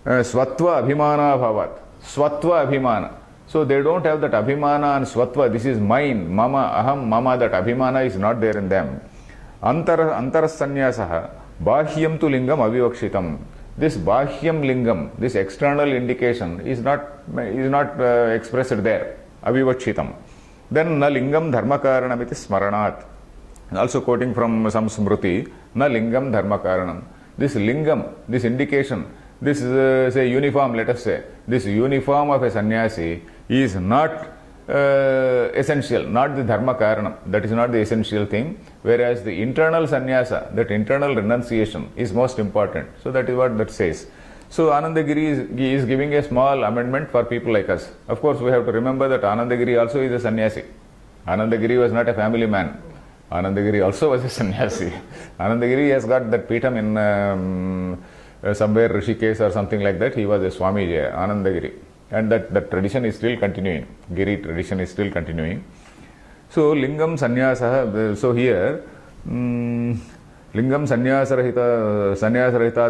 Speaker 1: abhimana bhavat. Swatva abhimana. So they don't have that abhimana and swatva. This is mine, mama, aham, mama. That abhimana is not there in them. Antarasanyasa bahyam tu lingam avivakshitam. This bahyam lingam, this external indication is not expressed there. Avivakshitam. Then na lingam dharmakaranam iti smaranat. Also quoting from some smruti, na lingam dharmakaranam. This lingam, this indication, this say uniform, let us say, this uniform of a sannyasi is not essential, not the dharma karanam. That is not the essential thing. Whereas the internal sannyasa, that internal renunciation is most important. So that is what that says. So Anandagiri is giving a small amendment for people like us. Of course, we have to remember that Anandagiri also is a sannyasi. Anandagiri was not a family man. Anandagiri also was a sannyasi. Anandagiri has got that Peetham in somewhere Rishikesh or something like that. He was a Swamiji, Anandagiri. And that tradition is still continuing. Giri tradition is still continuing. So lingam sannyasa, so here lingam sannyasarahita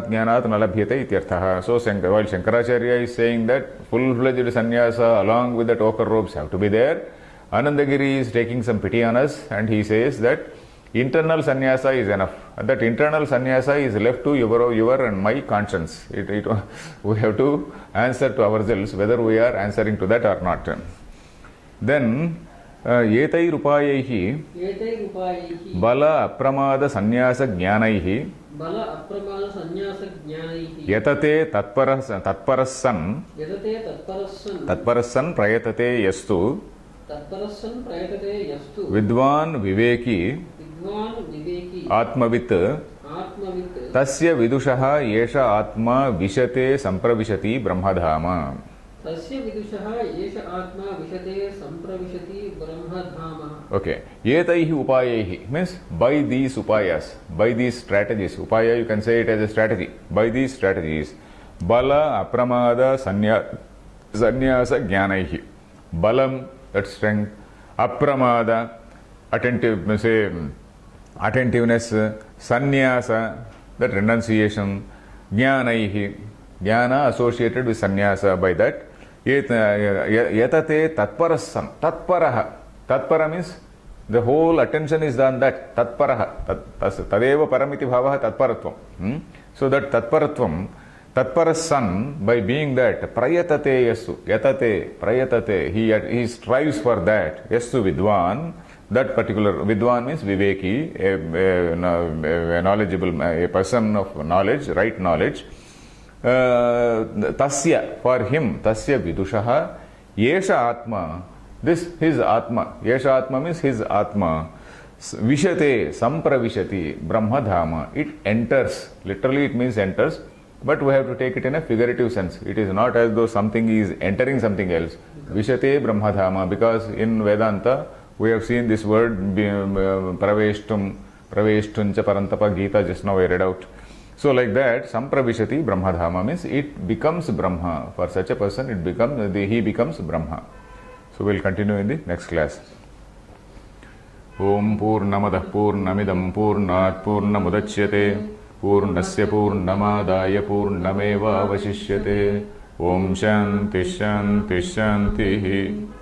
Speaker 1: jnanat nalabhyate ityarthaha. So while Shankaracharya is saying that full-fledged sannyasa along with that ochre robes have to be there, Anandagiri is taking some pity on us and he says that internal sannyasa is enough. That internal sannyasa is left to your and my conscience. We have to answer to ourselves whether we are answering to that or not. Then Yetai rupayaihi bala apramada sannyasa jnanaihi yatate tatparassan prayatate yastu vidwan viveki atmavit tasya vidushaha yesha atma vishate sampravishati brahmadhama. Okay. Yetaihi upayaihi means by these upayas, by these strategies. Upaya, you can say it as a strategy. By these strategies, bala apramada sannyasa jnanaihi. Balam, that strength. Apramada, attentive, say attentiveness, sannyasa, that renunciation, jnanaihi, jnana associated with sannyasa. By that, yatate tatparasan, tatpara means the whole attention is on that, tatparaha, tadeva paramiti bhavaha tatparatvam. So that tatparatvam, tatparasan, by being that, prayatate yasu, prayatate, he strives for that, yasu vidwan, that particular, vidwan means viveki, a knowledgeable, a person of knowledge, right knowledge, tasya, for him, tasya vidushaha, yesha atma, this his atma, yesha atma means his atma, vishate, sampravishati, brahmadhama, it enters, literally it means enters, but we have to take it in a figurative sense. It is not as though something is entering something else. Vishate brahmadhama, because in Vedanta we have seen this word praveshtuncha parantapa, Gita just now I read out. So like that, sampravishati brahmadhama means it becomes Brahma. For such a person, he becomes Brahma. So we'll continue in the next class. Om Purnamadah Purnamidam Purnat Purnamudachyate Purnasya Purnamadaya Purnameva Vasishyate. Om Shanti Shanti Shanti.